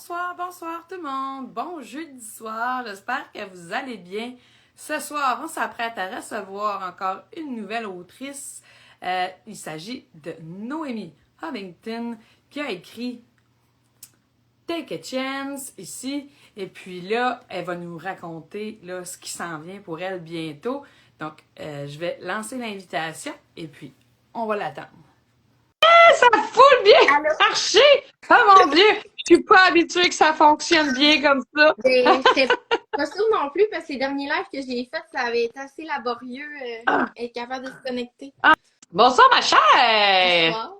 Bonsoir tout le monde. Bon jeudi soir. J'espère que vous allez bien. Ce soir, on s'apprête à recevoir encore une nouvelle autrice. Il s'agit de Noémie Huntington qui a écrit Take a Chance ici. Et puis là, elle va nous raconter là, ce qui s'en vient pour elle bientôt. Donc, je vais lancer l'invitation et puis on va l'attendre. Ça fout bien Allô? marché! Oh mon Dieu! Je suis pas habituée que ça fonctionne bien comme ça. J'étais pas sûre non plus parce que les derniers lives que j'ai faits, ça avait été assez laborieux Ah, être capable de se connecter. ah. Bonsoir ma chère! Bonsoir.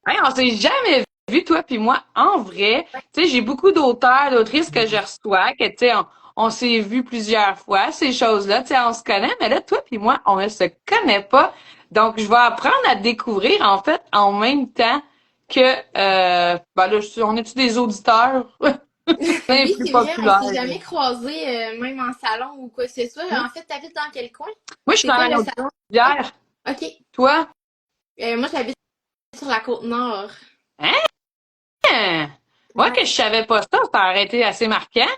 Hey, on s'est jamais vu, toi puis moi, en vrai. Tu sais, j'ai beaucoup d'auteurs, d'autrices que je reçois, que tu sais, on s'est vu plusieurs fois, ces choses-là, tu sais, on se connaît, mais là, toi puis moi, on ne se connaît pas. Donc, je vais apprendre à te découvrir, en fait, en même temps que, ben là, on est-tu des auditeurs? Bien Oui, plus c'est vrai, on populaires. s'est jamais croisés, même en salon ou quoi que ce soit. Hmm? En fait, t'habites dans quel coin? Moi, je suis C'est dans quoi la le salon? Ah, Naudière. ok. Toi? Moi, j'habite sur la Côte-Nord. Hein? Ouais, que Ouais. je savais pas ça, ça aurait été assez marquant.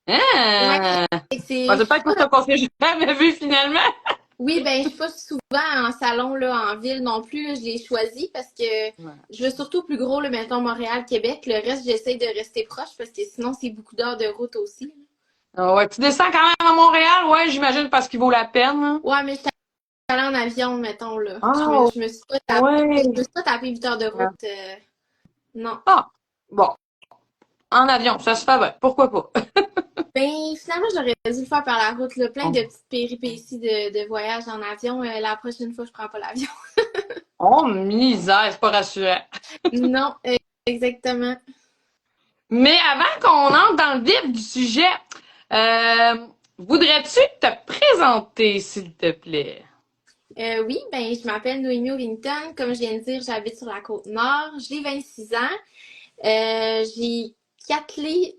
Ouais, Hein? c'est. Bon, Je c'est suis peut-être pas. parce que j'ai jamais vu finalement. Oui, ben, je suis pas souvent en salon, là, en ville non plus, là. Je l'ai choisi parce que Ouais. je veux surtout plus gros, le mettons Montréal, Québec. Le reste, j'essaie de rester proche parce que sinon, c'est beaucoup d'heures de route aussi. Ah ouais, tu descends quand même à Montréal, ouais, j'imagine parce qu'il vaut la peine. Hein. Ouais, mais je suis allée en avion, mettons, là. Ah Je me suis pas tapé, ouais. je me suis pas tapé 8 heures de route. Non. Ah, bon, en avion, ça se fait bien. Pourquoi pas? Ben, finalement, j'aurais dû le faire par la route, là. Plein de Oh, petites péripéties de voyage en avion. La prochaine fois, je prends pas l'avion. oh, misère, c'est pas rassurant. Non, exactement. Mais avant qu'on entre dans le vif du sujet, euh, voudrais-tu te présenter, s'il te plaît? Oui, ben, je m'appelle Noémie Ovington. Comme je viens de dire, j'habite sur la Côte-Nord. J'ai 26 ans. J'ai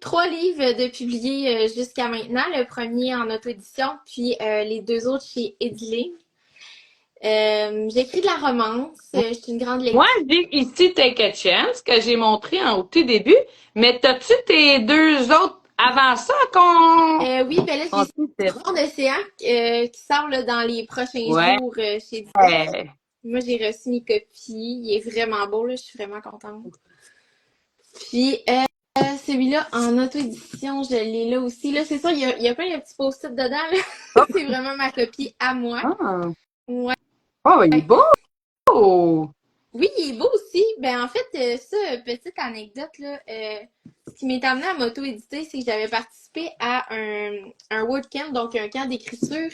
trois livres de publiés jusqu'à maintenant. Le premier en auto-édition, puis les deux autres chez Edilé. J'écris de la romance. Je suis une grande Moi, lectrice. j'ai ici Take a Chance, que j'ai montré au tout début, mais t'as-tu tes deux autres avant ça qu'on... Oui, ben là, On j'ai sait. Trou d'océan qui sort là, dans les prochains Ouais. jours chez Edilé. Moi, j'ai reçu mes copies. Il est vraiment beau, là. Je suis vraiment contente. Puis, celui-là, en auto-édition, je l'ai là aussi. Là, c'est ça, il y a plein de petits post-it dedans. Là. Hop. C'est vraiment ma copie à moi. Ah. Ouais. Oh, il est beau! Oui, il est beau aussi. Ben, en fait, ça, petite anecdote, là, ce qui m'est amené à m'auto-éditer, c'est que j'avais participé à un WordCamp, donc un camp d'écriture,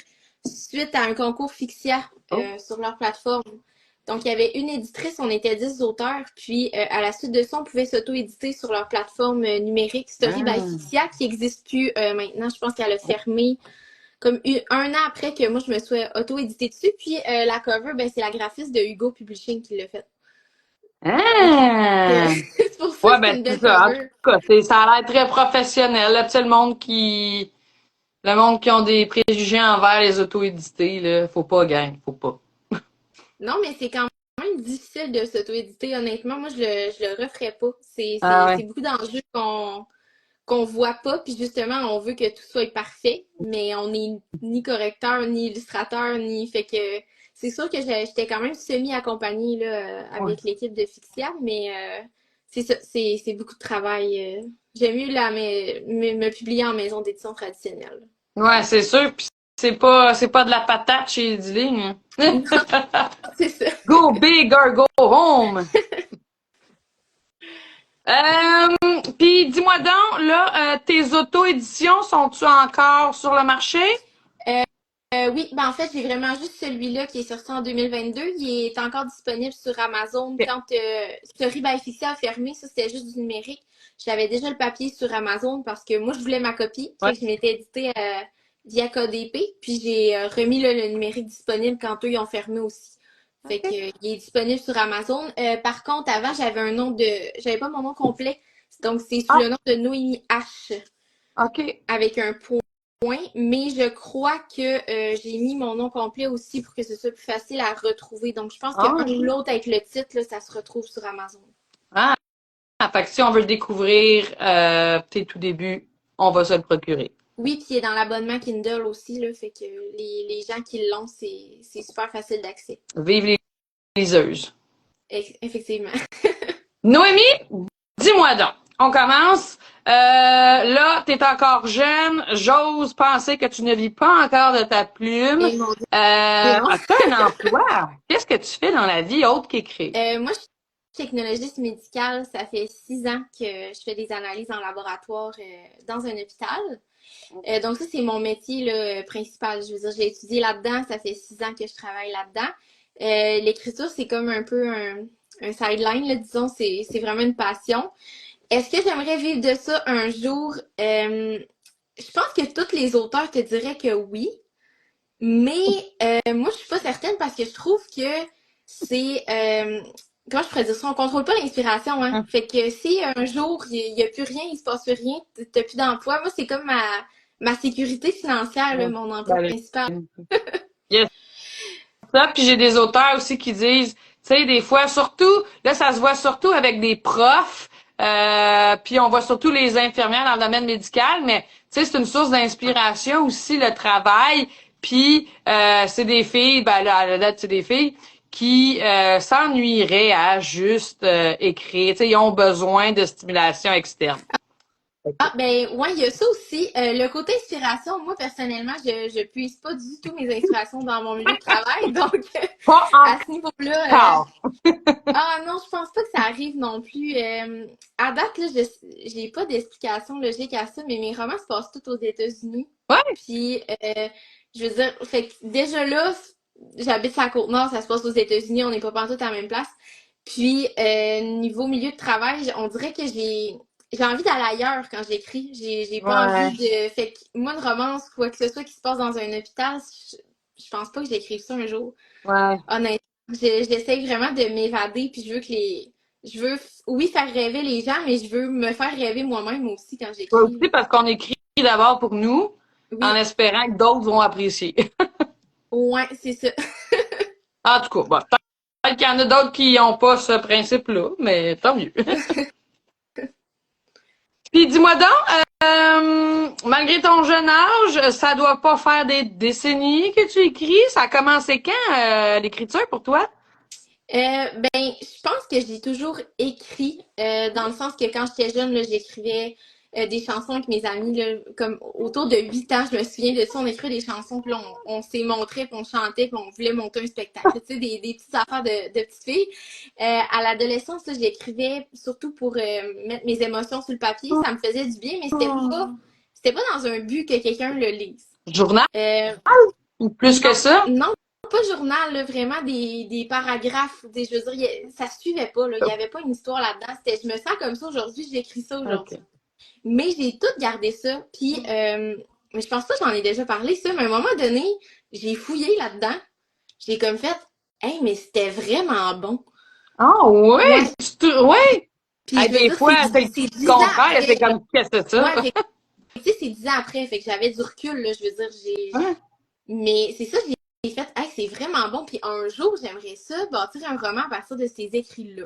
suite à un concours Fixia Oh. sur leur plateforme. Donc, il y avait une éditrice, on était 10 auteurs, puis à la suite de ça, on pouvait s'auto-éditer sur leur plateforme numérique Story by Ah. Fixia, qui n'existe plus maintenant. Je pense qu'elle a fermé comme un an après que moi, je me sois auto-édité dessus. Puis la cover, ben, c'est la graphiste de Hugo Publishing qui l'a faite. Donc, Ah. c'est pour ça que Ouais, c'est ben une c'est belle ça. En tout cover. cas, ça a l'air très professionnel. Là, tu sais, le monde qui ont des préjugés envers les auto-édités, là, faut pas gagner, faut pas. Non, mais c'est quand même difficile de s'auto-éditer, honnêtement. Moi, je le referais pas. Ah ouais. C'est beaucoup d'enjeux qu'on voit pas. Puis justement, on veut que tout soit parfait, mais on n'est ni correcteur, ni illustrateur, ni. Fait que c'est sûr que j'étais quand même semi-accompagnée là, Ouais. avec l'équipe de Fixia, mais c'est ça, c'est beaucoup de travail. J'aime mieux me publier en maison d'édition traditionnelle. Ouais, c'est sûr. Puis c'est pas de la patate chez Edilink. Hein. Non, c'est ça. Go big or go home. Puis dis-moi donc, là, tes auto-éditions sont-tu encore sur le marché? Oui, ben en fait, j'ai vraiment juste celui-là qui est sorti en 2022. Il est encore disponible sur Amazon. Ok. Quand Story by Fixia a fermé, ça c'était juste du numérique. J'avais déjà le papier sur Amazon parce que moi, je voulais ma copie. Ouais. Fait que je m'étais édité via KDP. Puis j'ai remis là, le numérique disponible quand eux, ils ont fermé aussi. Fait que OK. il est disponible sur Amazon. Par contre, avant, j'avais pas mon nom complet. Donc, c'est sous Ah, le nom de Noémie H OK. avec un point, mais je crois que j'ai mis mon nom complet aussi pour que ce soit plus facile à retrouver. Donc, je pense que Ah, un ou OK. l'autre avec le titre, là, ça se retrouve sur Amazon. Ah, Fait que si on veut le découvrir, tes tout débuts, on va se le procurer. Oui, puis il est dans l'abonnement Kindle aussi, là, fait que les gens qui l'ont, c'est super facile d'accès. Vive les liseuses. Effectivement. Noémie, dis-moi donc. On commence. Là, t'es encore jeune. J'ose penser que tu ne vis pas encore de ta plume. Et mon Dieu, non. As-tu un emploi? Qu'est-ce que tu fais dans la vie autre qu'écrire? Moi, je suis technologiste médicale. Ça fait 6 ans que je fais des analyses en laboratoire dans un hôpital. Donc ça, c'est mon métier là, principal. Je veux dire, j'ai étudié là-dedans. Ça fait 6 ans que je travaille là-dedans. L'écriture, c'est comme un peu un sideline, là, disons. C'est vraiment une passion. Est-ce que j'aimerais vivre de ça un jour? Je pense que tous les auteurs te diraient que oui. Mais moi, je suis pas certaine parce que je trouve que c'est... comment je pourrais dire ça? On contrôle pas l'inspiration, hein? Fait que si un jour, il y a plus rien, il se passe plus rien, t'as plus d'emploi, moi, c'est comme ma sécurité financière, là, mon emploi principal. Yes. Ça, puis j'ai des auteurs aussi qui disent, tu sais, des fois, surtout, là, ça se voit surtout avec des profs, puis on voit surtout les infirmières dans le domaine médical, mais tu sais, c'est une source d'inspiration aussi, le travail. Puis c'est des filles, ben là, à la date, c'est des filles qui s'ennuieraient à juste écrire. Tu sais, ils ont besoin de stimulation externe. Ah, ben, ouais, il y a ça aussi. Le côté inspiration, moi, personnellement, je puise pas du tout mes inspirations dans mon milieu de travail. Donc, Pas à ce niveau-là, encore. ah non, je pense pas que ça arrive non plus. À date, là, j'ai pas d'explication logique à ça, mais mes romans se passent tous aux États-Unis. Ouais. Puis, je veux dire, fait que déjà là, j'habite sur la Côte-Nord, ça se passe aux États-Unis, on n'est pas partout à la même place. Puis, niveau milieu de travail, on dirait que j'ai envie d'aller ailleurs quand j'écris. J'ai pas envie de. Fait que moi, une romance, quoi que ce soit qui se passe dans un hôpital, je pense pas que j'écrive ça un jour. Ouais. Honnêtement, j'essaie vraiment de m'évader, puis je veux que les. Je veux, oui, faire rêver les gens, mais je veux me faire rêver moi-même aussi quand Ouais, j'écris. aussi parce qu'on écrit d'abord pour nous, en Oui, espérant que d'autres vont apprécier. ouais, c'est ça. En tout cas, bon, peut-être qu'il y en a d'autres qui n'ont pas ce principe-là, mais tant mieux. Puis dis-moi donc, malgré ton jeune âge, ça doit pas faire des décennies que tu écris. Ça a commencé quand, l'écriture pour toi? Ben, je pense que j'ai toujours écrit, dans le sens que quand j'étais jeune, là, j'écrivais des chansons avec mes amis, là, comme autour de 8 ans, je me souviens de ça, on écrivait des chansons, puis là, on s'est montré, puis on chantait, puis on voulait monter un spectacle, tu sais, des petites affaires de petites filles. À l'adolescence, là, j'écrivais surtout pour mettre mes émotions sur le papier, ça me faisait du bien, mais c'était pas dans un but que quelqu'un le lise. Journal Euh, ou plus que ça? non, pas journal, là, vraiment des paragraphes. Je veux dire, ça se suivait pas. Là. Il n'y avait pas une histoire là-dedans. Je me sens comme ça aujourd'hui, j'écris ça aujourd'hui. Ok. Mais j'ai tout gardé ça. Puis, mais je pense pas que j'en ai déjà parlé, ça, mais à un moment donné, j'ai fouillé là-dedans. J'ai comme fait, hey, mais c'était vraiment bon. Ah oui! Ouais. Oui! Puis, Hey, je veux des dire, fois, c'est c'est le 10 ans contraire, après. c'est comme, qu'est-ce que c'est ça? Ouais, tu sais, c'est 10 ans après. Fait que j'avais du recul, là. Je veux dire, Ouais. mais c'est ça, j'ai fait, hey, c'est vraiment bon. Puis un jour, j'aimerais ça, bâtir un roman à partir de ces écrits-là.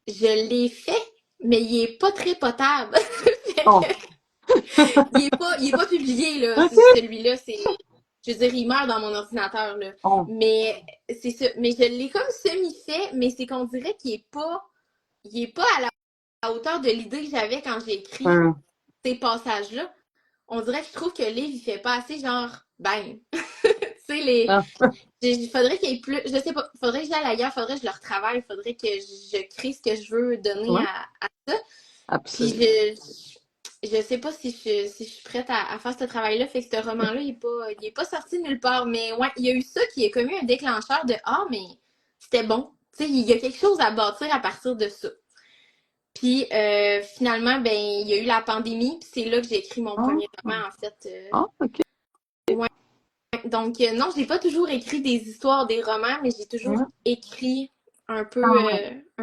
Je l'ai fait, mais il est pas très potable. Oh. Il est pas publié, là. Ok. Celui-là, je veux dire, il meurt dans mon ordinateur, là. Oh. Mais c'est ça. Mais je l'ai comme semi-fait, mais c'est qu'on dirait il est pas à la hauteur de l'idée que j'avais quand j'ai écrit Hum. ces passages-là. On dirait que je trouve que le livre, il fait pas assez genre, bang. Tu sais, Ah. il faudrait qu'il y ait plus. Je sais pas. Faudrait que j'aille ailleurs. Faudrait que je le retravaille. Faudrait que je crée ce que je veux donner Ouais. à ça. Puis Absolument. je sais pas si je suis prête à faire ce travail-là. Fait que ce roman-là, il est pas sorti de nulle part. Mais ouais, il y a eu ça qui est comme eu un déclencheur de ah, mais c'était bon. Tu sais, il y a quelque chose à bâtir à partir de ça. Puis finalement, ben, il y a eu la pandémie. Puis c'est là que j'ai écrit mon premier roman, en fait. Ah, ok. Ouais. Donc, non, j'ai pas toujours écrit des histoires, des romans, mais j'ai toujours Ouais. écrit un peu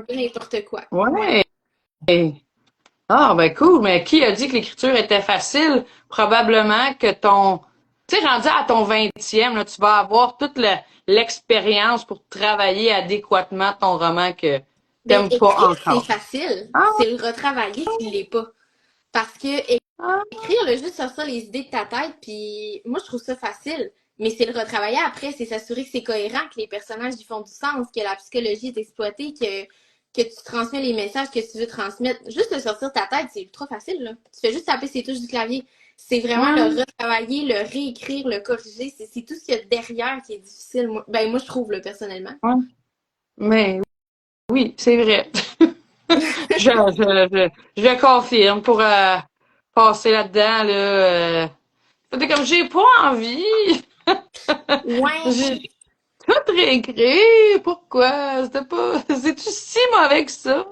n'importe quoi. Ouais. Ah, ben cool. Mais qui a dit que l'écriture était facile? Probablement que tu sais, rendu à ton 20e, là, tu vas avoir toute l'expérience pour travailler adéquatement ton roman que Ben, T'aimes pas écrire, c'est encore. facile. Ah, C'est le retravailler qui l'est pas. Parce que ah, écrire, là, juste sortir les idées de ta tête, puis moi, je trouve ça facile. Mais c'est le retravailler après, c'est s'assurer que c'est cohérent, que les personnages y font du sens, que la psychologie est exploitée, que tu transmets les messages que tu veux transmettre. Juste le sortir de ta tête, c'est ultra facile, là. Tu fais juste taper ces touches du clavier. C'est vraiment le ouais, retravailler, le réécrire, le corriger. C'est tout ce qu'il y a derrière qui est difficile. Moi, je trouve, là, personnellement. ouais. Mais oui, c'est vrai. Je confirme pour passer là-dedans, là. C'était comme j'ai pas envie. Ouais, J'ai tout réécrit. Pourquoi? C'était pas. C'est-tu si mauvais que ça?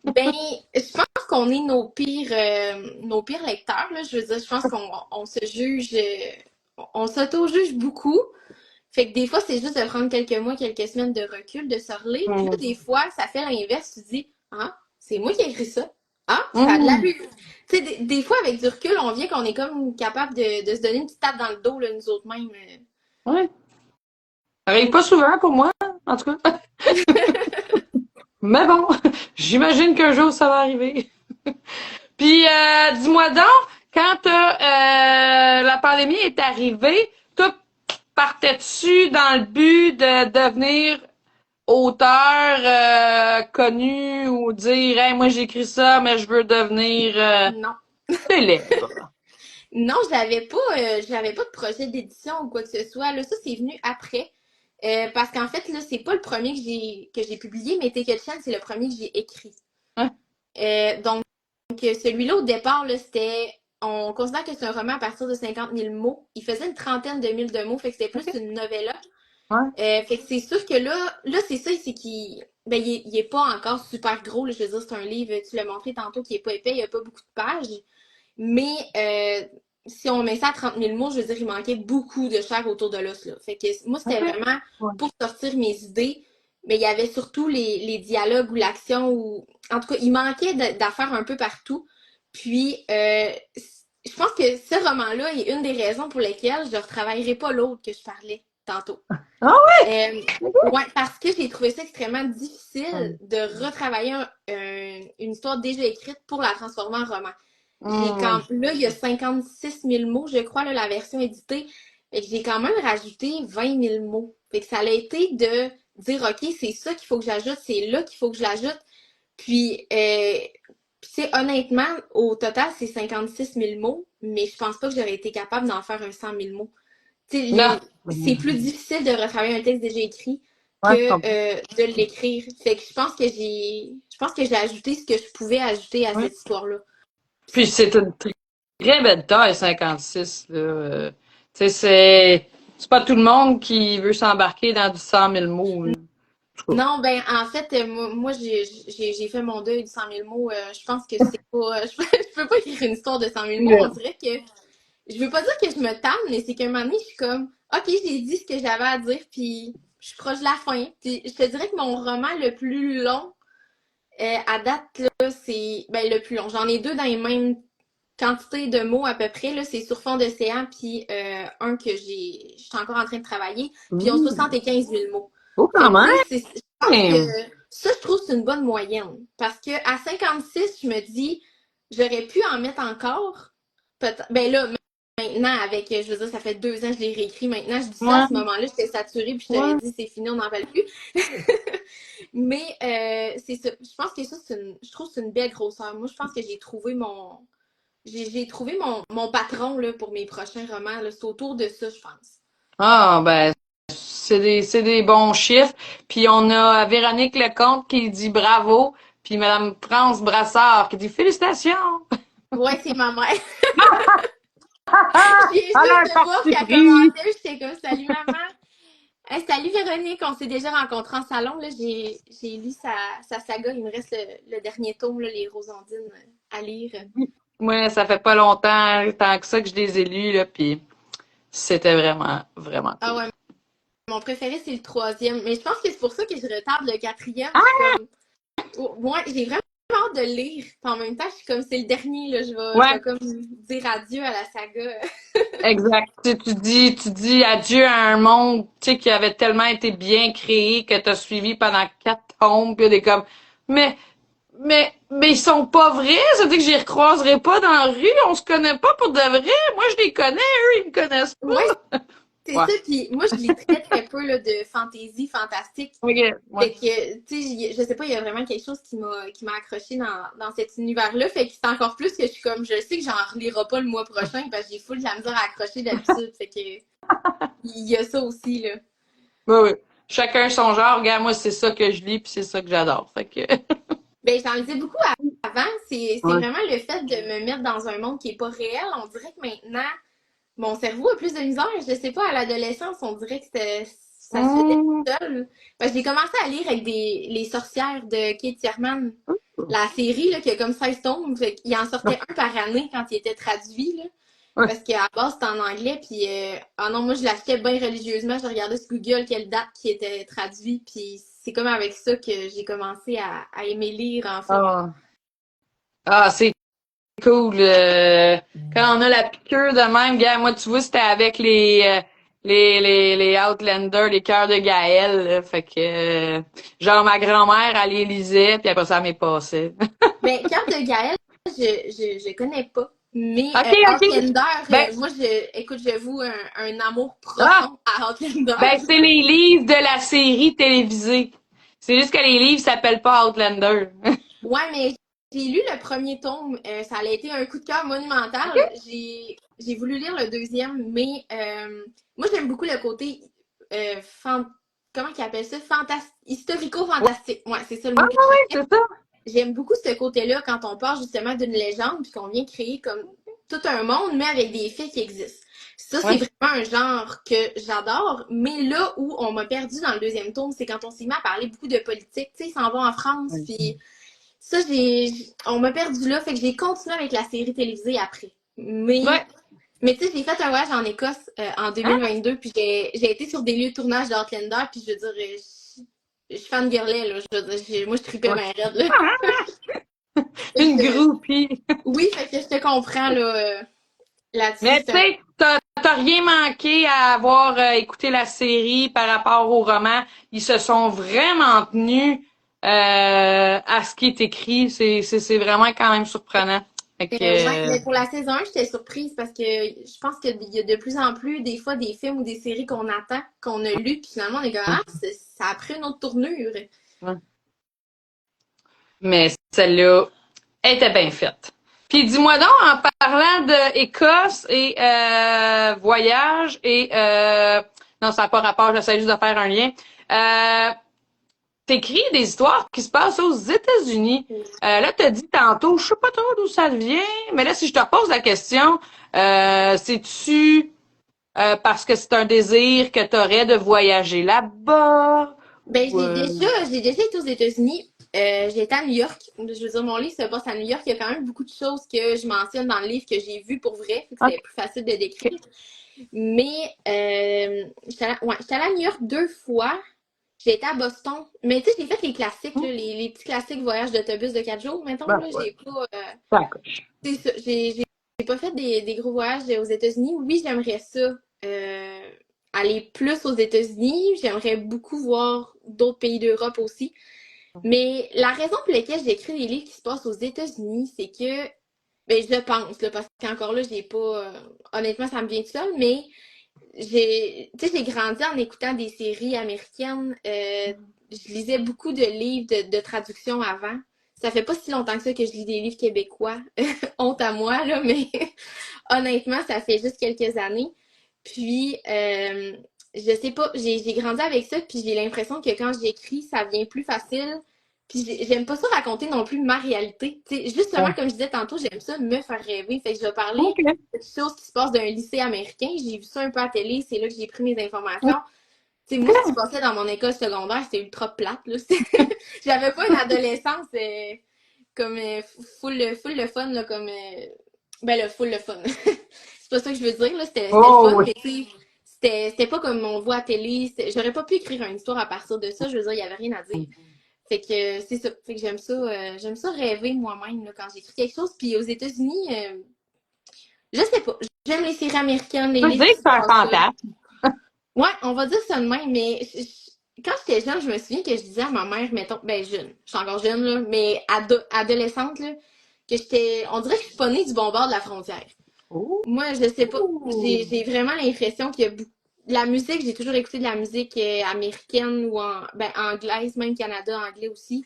ben, je pense qu'on est nos pires lecteurs, là. Je veux dire, je pense qu'on se juge, on s'auto-juge beaucoup. Fait que des fois, c'est juste de prendre quelques mois, quelques semaines de recul, de se relire. Puis là, Hum, des fois, ça fait l'inverse. Tu te dis, ah, c'est moi qui ai écrit ça. Ah, ça a de hum, l'allure. Tu sais, des fois, avec du recul, on vient qu'on est comme capable de se donner une petite tape dans le dos, là, nous autres mêmes. ouais. Ça arrive pas souvent pour moi, en tout cas. Mais bon, j'imagine qu'un jour ça va arriver. Puis dis-moi donc, quand la pandémie est arrivée, toi, partais-tu dans le but de devenir auteur connu ou dire hey, moi j'écris ça, mais je veux devenir Non. célèbre? Non, j'avais pas de projet d'édition ou quoi que ce soit. Là, ça, c'est venu après. Parce qu'en fait, là, c'est pas le premier que j'ai publié, mais Take a Chance, c'est le premier que j'ai écrit. Hein? Donc, celui-là, au départ, là, on considère que c'est un roman à partir de 50 000 mots. Il faisait une trentaine de mille de mots, fait que c'était plus OK. une novella. Ouais. Fait que c'est sûr que là, c'est ça, c'est qu'il, ben, il est pas encore super gros, là. Je veux dire, c'est un livre, tu l'as montré tantôt, qui est pas épais, il y a pas beaucoup de pages. Mais si on met ça à 30 000 mots, je veux dire, il manquait beaucoup de chair autour de l'os, là. Fait que moi, c'était OK. vraiment Ouais. pour sortir mes idées. Mais il y avait surtout les dialogues ou l'action ou. En tout cas, il manquait d'affaires un peu partout. Puis, je pense que ce roman-là est une des raisons pour lesquelles je ne retravaillerai pas l'autre que je parlais tantôt. Ah Euh, ouais, parce que j'ai trouvé ça extrêmement difficile ouais? de retravailler une histoire déjà écrite pour la transformer en roman. Hum. Là, il y a 56 000 mots, je crois, là, la version éditée. Fait que j'ai quand même rajouté 20 000 mots. Fait que ça a été de dire, OK, c'est ça qu'il faut que j'ajoute, c'est là qu'il faut que je l'ajoute. Puis, honnêtement, au total, c'est 56 000 mots, mais je pense pas que j'aurais été capable d'en faire un 100 000 mots. Tu sais, Non. c'est plus difficile de retravailler un texte déjà écrit que Ouais, je comprends. de l'écrire. Fait que je pense que j'ai ajouté ce que je pouvais ajouter à Ouais. cette histoire-là. Puis c'est une très belle taille, 56. Là. Tu sais, c'est pas tout le monde qui veut s'embarquer dans du 100 000 mots. Là. En tout cas. Non, ben en fait, moi j'ai fait mon deuil du 100 000 mots. Je pense que c'est pas. Je peux pas écrire une histoire de 100 000 mots. On dirait que. Je veux pas dire que je me tanne, mais c'est qu'à un moment donné, je suis comme OK, j'ai dit ce que j'avais à dire, puis je suis proche de la fin. Puis je te dirais que mon roman le plus long, à date, là, c'est. Ben le plus long. J'en ai deux dans les mêmes quantités de mots à peu près. Là, c'est sur fond d'océan, puis un que je suis encore en train de travailler. Puis ils ont Mmh. 75 000 mots. Oh, quand Fait que, tu sais, je pense que même! ça, je trouve que c'est une bonne moyenne. Parce que à 56, je me dis, j'aurais pu en mettre encore. Ben là, maintenant, avec, je veux dire, ça fait 2 ans que je l'ai réécrit. Maintenant, je dis ça. À Ouais, ce moment-là, j'étais saturée, puis je t'aurais ouais. dit, c'est fini, on n'en parle plus. Mais c'est ça. Je pense que ça, je trouve que c'est une belle grosseur. Moi, je pense que j'ai trouvé mon patron là, pour mes prochains romans. Là. C'est autour de ça, je pense. Ah, ben, c'est des bons chiffres. Puis on a Véronique Lecomte qui dit bravo. Puis Madame France Brassard qui dit félicitations. Ouais, c'est ma mère. Je viens Elle a juste un de voir parti qu'elle pris. commentait. J'étais comme, salut maman. Hey, salut Véronique, on s'est déjà rencontrés en salon. Là. J'ai lu sa saga. Il me reste le dernier tome, là, Les Rosandines, à lire. Moi, ça fait pas longtemps, tant que ça que je les ai lus, là, puis c'était vraiment, vraiment Ah cool. ouais, mon préféré, c'est le troisième. Mais je pense que c'est pour ça que je retarde le quatrième. Je suis comme, oh, moi, j'ai vraiment hâte de le lire. Puis en même temps, je suis comme, c'est le dernier, là. Je Ouais, vais comme dire adieu à la saga. Exact. Tu dis adieu à un monde, tu sais, qui avait tellement été bien créé que t'as suivi pendant 4 tomes, puis t'es comme, mais, mais ils sont pas vrais, ça veut dire que je les recroiserai pas dans la rue, on se connaît pas pour de vrai, moi je les connais, eux ils me connaissent pas. Moi, c'est Ouais. ça, puis moi, je lis très, très peu là, de fantasy, fantastique. Ok, ouais. Fait que, tu sais, je sais pas, il y a vraiment quelque chose qui m'a accroché dans cet univers-là. Fait que c'est encore plus que je suis comme, je sais que j'en relirai pas le mois prochain parce que j'ai full de la misère à accrocher d'habitude. Fait que, il y a ça aussi, là. Ouais, ouais. Chacun son genre, regarde, moi c'est ça que je lis, puis c'est ça que j'adore. Fait que. Ben, j'en lisais beaucoup avant. C'est Ouais. vraiment le fait de me mettre dans un monde qui est pas réel. On dirait que maintenant, mon cerveau a plus de misère. Je sais pas, à l'adolescence, on dirait que ça se faisait Hum. tout seul. Parce que j'ai commencé à lire avec les sorcières de Kate Sherman. La série, là, qui a comme 16 tomes. Fait qu'il en sortait un par année quand il était traduit, là. Ouais. Parce qu'à la base, c'était en anglais. Puis, ah non, moi, je l'achetais bien religieusement. Je regardais sur Google quelle date qui était traduit. Puis, c'est comme avec ça que j'ai commencé à aimer lire, en fait. Ah, ah c'est cool. Quand on a la piqûre de même, gars, moi, tu vois, c'était avec les Outlanders, les cœurs de Gaël, là. Fait que, genre, ma grand-mère, elle les lisait, puis après ça, elle m'est passée. Ben, Cœur de Gaël, je connais pas. Mais OK, OK. Outlander, Ben, moi, écoute, j'avoue un amour ah, profond à Outlander. ben, c'est les livres de la série télévisée. C'est juste que les livres s'appellent pas Outlander. Ouais, mais j'ai lu le premier tome. Ça a été un coup de cœur monumental. J'ai voulu lire le deuxième, mais moi, j'aime beaucoup le côté comment qu'ils appellent ça? Historico-fantastique. Ouais, c'est ça le Ah mot que je oui, cherchais. c'est ça. J'aime beaucoup ce côté-là quand on part justement d'une légende puis qu'on vient créer comme tout un monde, mais avec des faits qui existent. Ça, c'est Ouais. vraiment un genre que j'adore. Mais là où on m'a perdu dans le deuxième tome, c'est quand on s'est mis à parler beaucoup de politique. Tu sais, ils s'en vont en France, puis ça, on m'a perdu là, fait que j'ai continué avec la série télévisée après. Ouais. Mais tu sais, j'ai fait un voyage en Écosse en Hein? 2022, puis j'ai été sur des lieux de tournage d'Outlander, puis je veux dire, je fangirlais, là. Je veux dire, moi, je tripais Ouais. bien raide, là. Une Fait que, groupie. oui, fait que je te comprends, là, là-dessus. Mais tu sais, t'as rien manqué à avoir écouté la série par rapport au roman. Ils se sont vraiment tenus à ce qui est écrit. C'est vraiment quand même surprenant. Fait Ouais, que, mais pour la saison 1, j'étais surprise parce que je pense qu'il y a de plus en plus, des fois, des films ou des séries qu'on attend, qu'on a lu, puis finalement, on est comme, ah, ça a pris une autre tournure. ouais. Mais celle-là était bien faite. Puis dis-moi donc, en parlant de Écosse et voyage et non, ça n'a pas rapport, j'essaie juste de faire un lien. Euh, T'écris des histoires qui se passent aux États-Unis. Là, t'as dit tantôt, je sais pas trop d'où ça vient, mais là, si je te repose la question, c'est-tu parce que c'est un désir que t'aurais de voyager là-bas? Ben, Ou, j'ai déjà été aux États-Unis. J'ai été à New York. Je veux dire, mon livre se passe à New York. Il y a quand même beaucoup de choses que je mentionne dans le livre que j'ai vu pour vrai. Fait que OK. c'était plus facile de décrire. Mais j'étais allée à New York 2 fois. J'ai été à Boston. Mais tu sais, j'ai fait les classiques, là, les petits classiques voyages d'autobus de 4 jours, mettons. Ben, Là, ouais, j'ai pas. d'accord. C'est ça, j'ai pas fait des gros voyages aux États-Unis. Oui, j'aimerais ça. Aller plus aux États-Unis. J'aimerais beaucoup voir d'autres pays d'Europe aussi. Mais la raison pour laquelle j'écris des livres qui se passent aux États-Unis, c'est que, ben, je pense, là, parce qu'encore là, j'ai pas, honnêtement, ça me vient tout seul, mais tu sais, j'ai grandi en écoutant des séries américaines. Je lisais beaucoup de livres de traduction avant. Ça fait pas si longtemps que ça que je lis des livres québécois. Honte à moi, là, mais honnêtement, ça fait juste quelques années. Puis, je sais pas, j'ai grandi avec ça, puis j'ai l'impression que quand j'écris, ça vient plus facile. Puis j'aime pas ça raconter non plus ma réalité. Tu sais, Ouais. justement, comme je disais tantôt, j'aime ça me faire rêver. Fait que je vais parler OK. de choses qui se passent d'un lycée américain. J'ai vu ça un peu à la télé, c'est là que j'ai pris mes informations. Tu sais, moi, ce qui se passait dans mon école secondaire, c'était ultra plate, là. J'avais pas une adolescence comme full le fun, là, comme ben le full le fun. C'est pas ça que je veux dire, là. C'était le Oh, fun, oui. mais tu sais, c'était pas comme on voit à télé. J'aurais pas pu écrire une histoire à partir de ça. Je veux dire, il y avait rien à dire. Fait que c'est ça. Fait que j'aime ça rêver moi-même là, quand j'écris quelque chose. Puis aux États-Unis, je sais pas. j'aime les séries américaines, les Je peux livres dire que c'est un d'histoire. fantasme. Ouais, on va dire ça de même, mais quand j'étais jeune, je me souviens que je disais à ma mère, mettons, ben jeune, je suis encore jeune, là, mais adolescente, là, que on dirait que je suis pas née du bon bord de la frontière. Oh. Moi, je sais pas, j'ai vraiment l'impression que la musique, j'ai toujours écouté de la musique américaine ou ben, anglaise, même Canada, anglais aussi.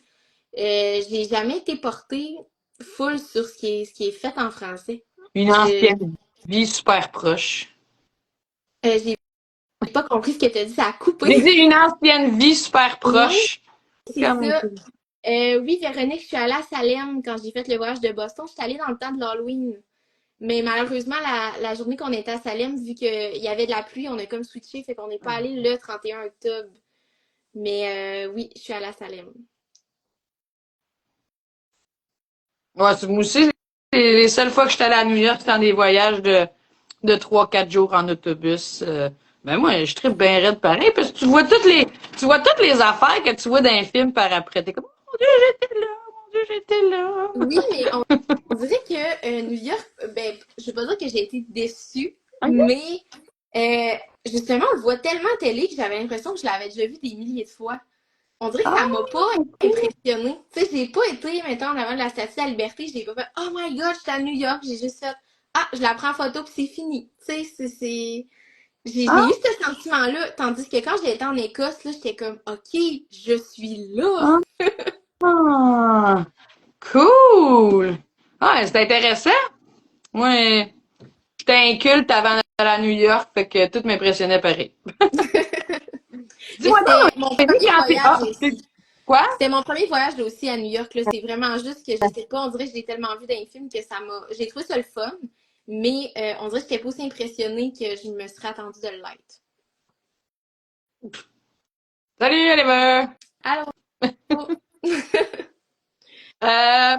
J'ai jamais été portée full sur ce qui est fait en français. Une Je, ancienne vie super proche. j'ai pas compris ce que tu as dit, ça a J'ai coupé. dit une ancienne vie super Ouais, proche. c'est Comme... ça. Oui, Véronique, je suis allée à Salem quand j'ai fait le voyage de Boston. Je suis allée dans le temps de l'Halloween. Mais malheureusement, la journée qu'on était à Salem, vu qu'il y avait de la pluie, on a comme switché, fait qu'on n'est pas allé le 31 octobre. Mais oui, je suis allée à Salem. Ouais, moi aussi, les seules fois que je suis allée à New York, c'était dans des voyages de 3-4 jours en autobus. Ben moi, je tripe bien raide pareil, parce que tu vois toutes les affaires que tu vois dans un film par après. T'es comme, oh mon Dieu, j'étais là, mon Dieu, j'étais Oui, là. mais on dirait que New York, ben, je vais pas dire que j'ai été déçue, OK. mais euh, justement, on le voit tellement à télé que j'avais l'impression que je l'avais déjà vu des milliers de fois. On dirait que ça m'a pas Ah, cool. impressionnée. Tu sais, j'ai pas été, mettons, en avant de la Statue de la Liberté, j'ai pas fait Oh my God, je suis à New York, j'ai juste fait Ah, je la prends en photo puis c'est fini. Tu sais, j'ai eu Ah, ce sentiment-là, tandis que quand j'étais en Écosse, là, j'étais comme OK, je suis là. ah, ah. Cool! Ah, c'est intéressant. Moi, j'étais inculte avant d'aller à New York, fait que tout m'impressionnait pareil. Mais Dis-moi c'était donc, mon Amy, premier quand t'es... voyage Ah, aussi. quoi? C'était mon premier voyage là, aussi à New York. Là. C'est vraiment juste que je sais pas, on dirait que j'ai tellement vu dans les films que ça m'a. J'ai trouvé ça le fun, mais on dirait que j'étais pas aussi impressionnée que je me serais attendue de l'être. Salut, Oliver! Alors, Euh,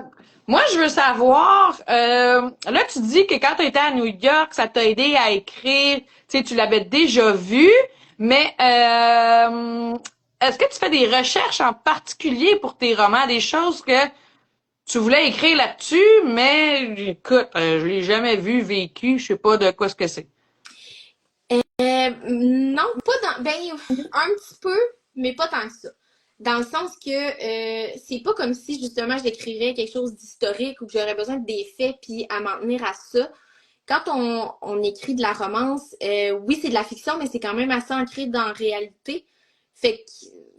moi, je veux savoir, là, tu dis que quand tu étais à New York, ça t'a aidé à écrire, tu sais, tu l'avais déjà vu, mais est-ce que tu fais des recherches en particulier pour tes romans, des choses que tu voulais écrire là-dessus, mais écoute, je l'ai jamais vu, vécu, je sais pas de quoi ce que c'est. non, pas dans. Ben, un petit peu, mais pas tant que ça. Dans le sens que c'est pas comme si justement j'écrirais quelque chose d'historique ou que j'aurais besoin des faits puis à m'en tenir à ça. Quand on écrit de la romance, oui, c'est de la fiction, mais c'est quand même assez ancré dans la réalité. Fait que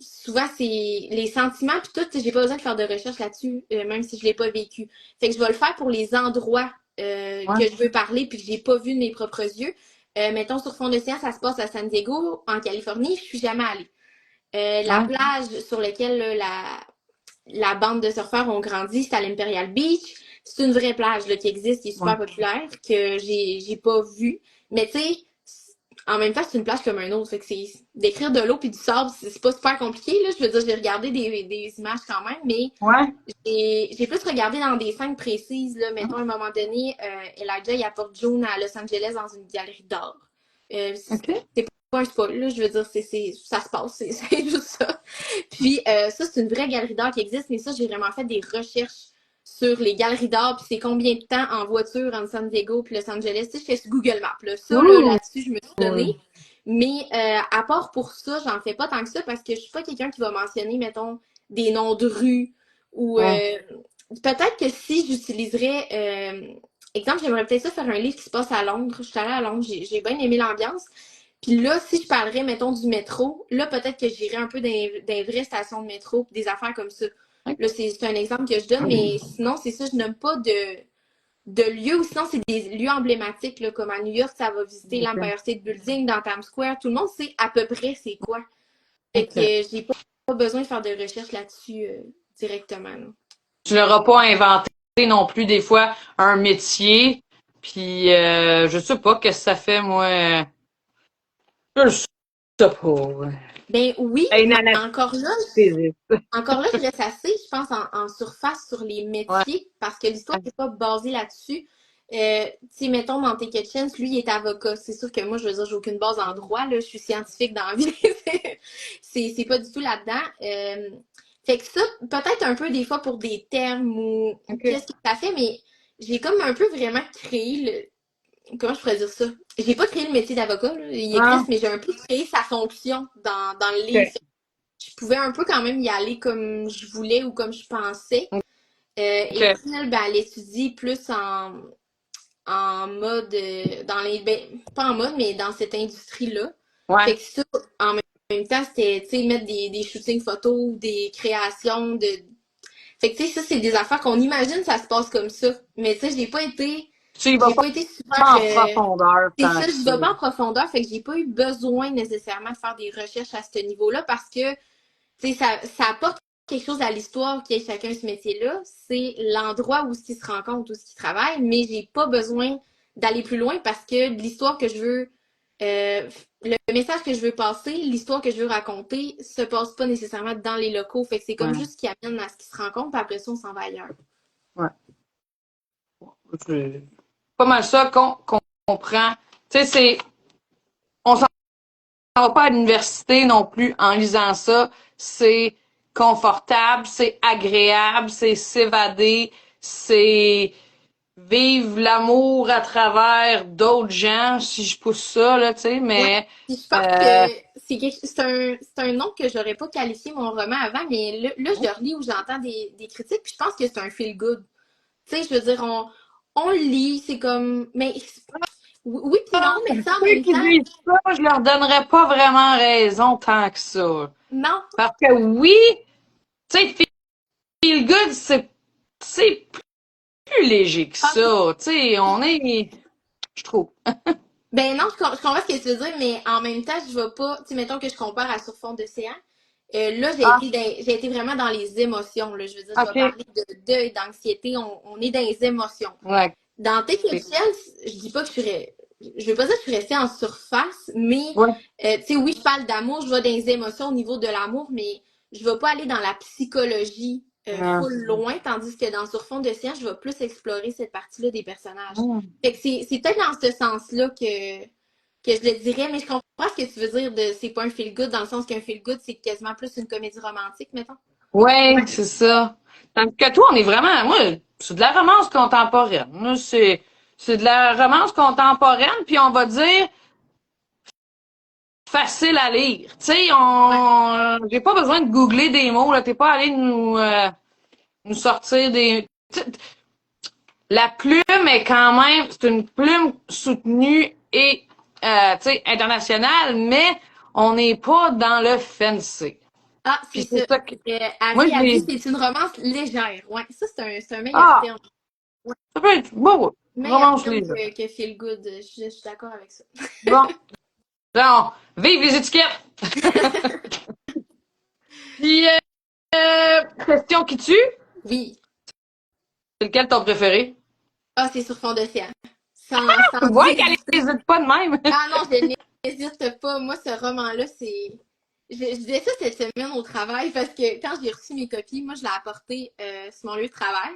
souvent, c'est les sentiments puis tout, j'ai pas besoin de faire de recherche là-dessus, même si je l'ai pas vécu. Fait que je vais le faire pour les endroits Ouais. que je veux parler puis que j'ai pas vu de mes propres yeux. Mettons, sur fond d'océan, ça se passe à San Diego, en Californie, je suis jamais allée. La Ouais. plage sur laquelle la bande de surfeurs ont grandi, c'est à l'Imperial Beach. C'est une vraie plage là, qui existe, qui est Ouais. super populaire, que j'ai pas vue. Mais tu sais, en même temps, c'est une plage comme un autre. Fait que c'est d'écrire de l'eau puis du sable, c'est pas super compliqué. Là. Je veux dire, j'ai regardé des images quand même, mais Ouais. j'ai plus regardé dans des scènes précises. Là. Mettons, à un moment donné, Elijah, il apporte June à Los Angeles dans une galerie d'art. OK. C'est pas un spoil, là. Je veux dire, ça se passe, c'est juste ça. Puis, ça, c'est une vraie galerie d'art qui existe, mais ça, j'ai vraiment fait des recherches sur les galeries d'art, puis c'est combien de temps en voiture entre San Diego puis Los Angeles. Tu sais, je fais sur Google Maps, là. Ça, là, Cool. là-dessus, je me suis donnée. Mais à part pour ça, j'en fais pas tant que ça parce que je suis pas quelqu'un qui va mentionner, mettons, des noms de rues ou Ouais. peut-être que si j'utiliserais exemple, j'aimerais peut-être ça faire un livre qui se passe à Londres. Je suis allée à Londres, j'ai bien aimé l'ambiance. Puis là, si je parlerais, mettons, du métro, là, peut-être que j'irais un peu dans les vraies stations de métro, des affaires comme ça. Là, c'est un exemple que je donne, mais sinon, c'est ça, je nomme pas de lieux, ou sinon, c'est des lieux emblématiques, là, comme à New York, ça va visiter OK. l'Empire State Building dans Times Square. Tout le monde sait à peu près c'est quoi. Fait que OK. j'ai pas besoin de faire de recherche là-dessus directement. Là. Tu l'auras pas inventé non plus des fois un métier. Puis je sais pas qu'est-ce que ça fait moi. Je sais pas. Ben oui, Une mais encore là, anesthésiste. Encore là, je reste assez, je pense, en surface sur les Ouais. métiers parce que l'histoire n'est pas basée là-dessus. Tu sais, mettons, dans Take a Chance, lui, il est avocat. C'est sûr que moi, je veux dire, j'ai aucune base en droit, là. Je suis scientifique dans la vie. C'est pas du tout là-dedans. Fait que ça, peut-être un peu des fois pour des termes ou OK. qu'est-ce que ça fait, mais j'ai comme un peu vraiment créé comment je pourrais dire ça? J'ai pas créé le métier d'avocat, là. Il Ah, existe, mais j'ai un peu créé sa fonction dans le livre. ok. Je pouvais un peu quand même y aller comme je voulais ou comme je pensais. Et Ok. puis, elle, ben, elle étudie plus en mode, dans les, ben, pas en mode, mais dans cette industrie-là. Ouais. Fait que ça, en même temps, c'était, tu sais, mettre des shootings photos ou des créations de. Fait que, tu sais, ça, c'est des affaires qu'on imagine, ça se passe comme ça. Mais, tu sais, Tu y vas j'ai pas été super, pas en profondeur c'est tant ça, que je ça. vais pas en profondeur, fait que j'ai pas eu besoin nécessairement de faire des recherches à ce niveau-là parce que tu sais, ça apporte quelque chose à l'histoire qui est chacun ce métier-là. C'est l'endroit où ils se rencontrent, où ils travaillent, mais j'ai pas besoin d'aller plus loin parce que l'histoire que je veux, le message que je veux passer, l'histoire que je veux raconter, se passe pas nécessairement dans les locaux. Fait que c'est comme Ouais. juste ce qui amène à ce qu'ils se rencontrent, puis après ça, on s'en va ailleurs. Ouais. C'est pas mal ça qu'on prend. Tu sais, on s'en va pas à l'université non plus en lisant ça. C'est confortable, c'est agréable, c'est s'évader, c'est vivre l'amour à travers d'autres gens, si je pousse ça, là, tu sais, Ouais. mais Puis je pense euh, que c'est un nom que j'aurais pas qualifié mon roman avant, mais là je le relis où j'entends des critiques, puis je pense que c'est un feel good. Tu sais, je veux dire, on le lit, c'est comme. Mais oui, puis non, mais tu sais, en ceux même qui temps, disent ça, je leur donnerais pas vraiment raison tant que ça. non. Parce que oui, tu sais, feel good, c'est plus léger que Ah, ça. Tu sais, on est, je trouve. ben non, je comprends ce que tu veux dire, mais en même temps, je vais pas. Tu sais, mettons que je compare à Sur fond d'océan. Là, Ah, j'ai été vraiment dans les émotions. Là. Je veux dire, je vais ok. parler de deuil, d'anxiété. On est dans les émotions. Ouais. Dans Take It Chill, je dis pas que je veux pas dire que je suis restée en surface, mais Ouais. tu sais, oui, je parle d'amour, je vais dans les émotions au niveau de l'amour, mais je vais pas aller dans la psychologie Ouais. full loin, tandis que dans Sur fond de science, je vais plus explorer cette partie-là des personnages. Mm. Fait que c'est peut-être dans ce sens-là que je le dirais, mais je comprends ce que tu veux dire de c'est pas un feel good, dans le sens qu'un feel good, c'est quasiment plus une comédie romantique, mettons. Ouais, c'est ça. Tandis que toi, on est vraiment, moi, c'est de la romance contemporaine. Moi, c'est de la romance contemporaine, puis on va dire facile à lire. Tu sais, Ouais. j'ai pas besoin de googler des mots, là. T'es pas allé nous sortir des, la plume est quand même, c'est une plume soutenue et, tu sais, internationale, mais on n'est pas dans le fancy. Ah, c'est Puis ça. c'est ça que, moi, Harry je a dit l'ai, c'est une romance légère. Ouais, ça, c'est un meilleur ah, terme. Ouais, ça peut être, bon, ouais, meilleur romance terme légère. que feel good. Je suis d'accord avec ça. Bon, donc, vive les étiquettes! Puis, question qui tue, Oui. c'est lequel ton préféré? Ah, c'est sur fond d'océan. Sans Ouais, qu'elle hésiter. n'hésite pas de même. Ah non, je n'hésite pas. Moi, ce roman-là, c'est. Je disais ça cette semaine au travail parce que quand j'ai reçu mes copies, moi, je l'ai apporté sur mon lieu de travail.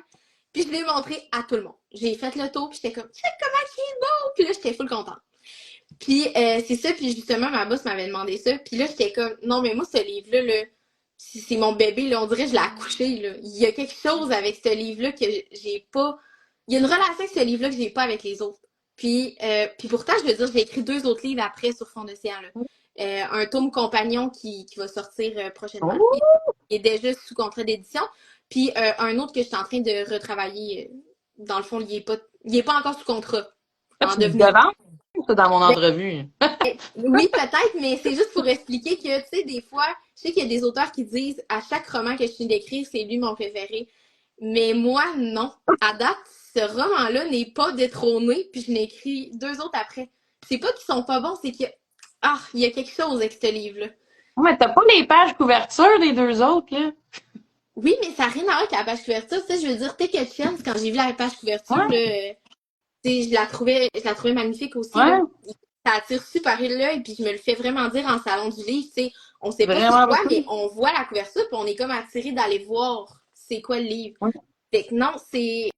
Puis je l'ai montré à tout le monde. J'ai fait le tour, puis j'étais comme, check comment il est beau! Puis là, j'étais full contente. Puis c'est ça, puis justement, ma boss m'avait demandé ça. Puis là, j'étais comme, non, mais moi, ce livre-là, là, c'est mon bébé, là, on dirait que je l'ai accouché, là. Il y a quelque chose avec ce livre-là que j'ai pas. Il y a une relation avec ce livre-là que j'ai pas avec les autres. Puis pourtant, je veux dire, j'ai écrit 2 autres livres après sur Fond d'océan, là. Un tome compagnon qui va sortir prochainement. Il Oh, est déjà sous contrat d'édition. Puis un autre que je suis en train de retravailler. Dans le fond, il est pas encore sous contrat. En tu me devenir. devances, ça, dans mon entrevue. Oui, peut-être, mais c'est juste pour expliquer que, tu sais, des fois, je sais qu'il y a des auteurs qui disent à chaque roman que je finis d'écrire, c'est lui mon préféré. Mais moi, non. À date, ce roman-là n'est pas détrôné, puis je n'ai écrit 2 autres après. C'est pas qu'ils sont pas bons, c'est que, il y a quelque chose avec ce livre-là. Mais t'as pas les pages couverture des deux autres, là? Oui, mais ça n'a rien à voir avec la page couverture. Tu sais, je veux dire, Take a Chance, quand j'ai vu la page couverture, là, Ouais, tu sais, je la trouvais magnifique aussi, là. ouais, Ça attire super l'œil, puis je me le fais vraiment dire en salon du livre, tu sais, on sait pas c'est vraiment quoi, mais beaucoup. on voit la couverture, puis on est comme attiré d'aller voir c'est quoi le livre. Ouais. Fait que non, c'est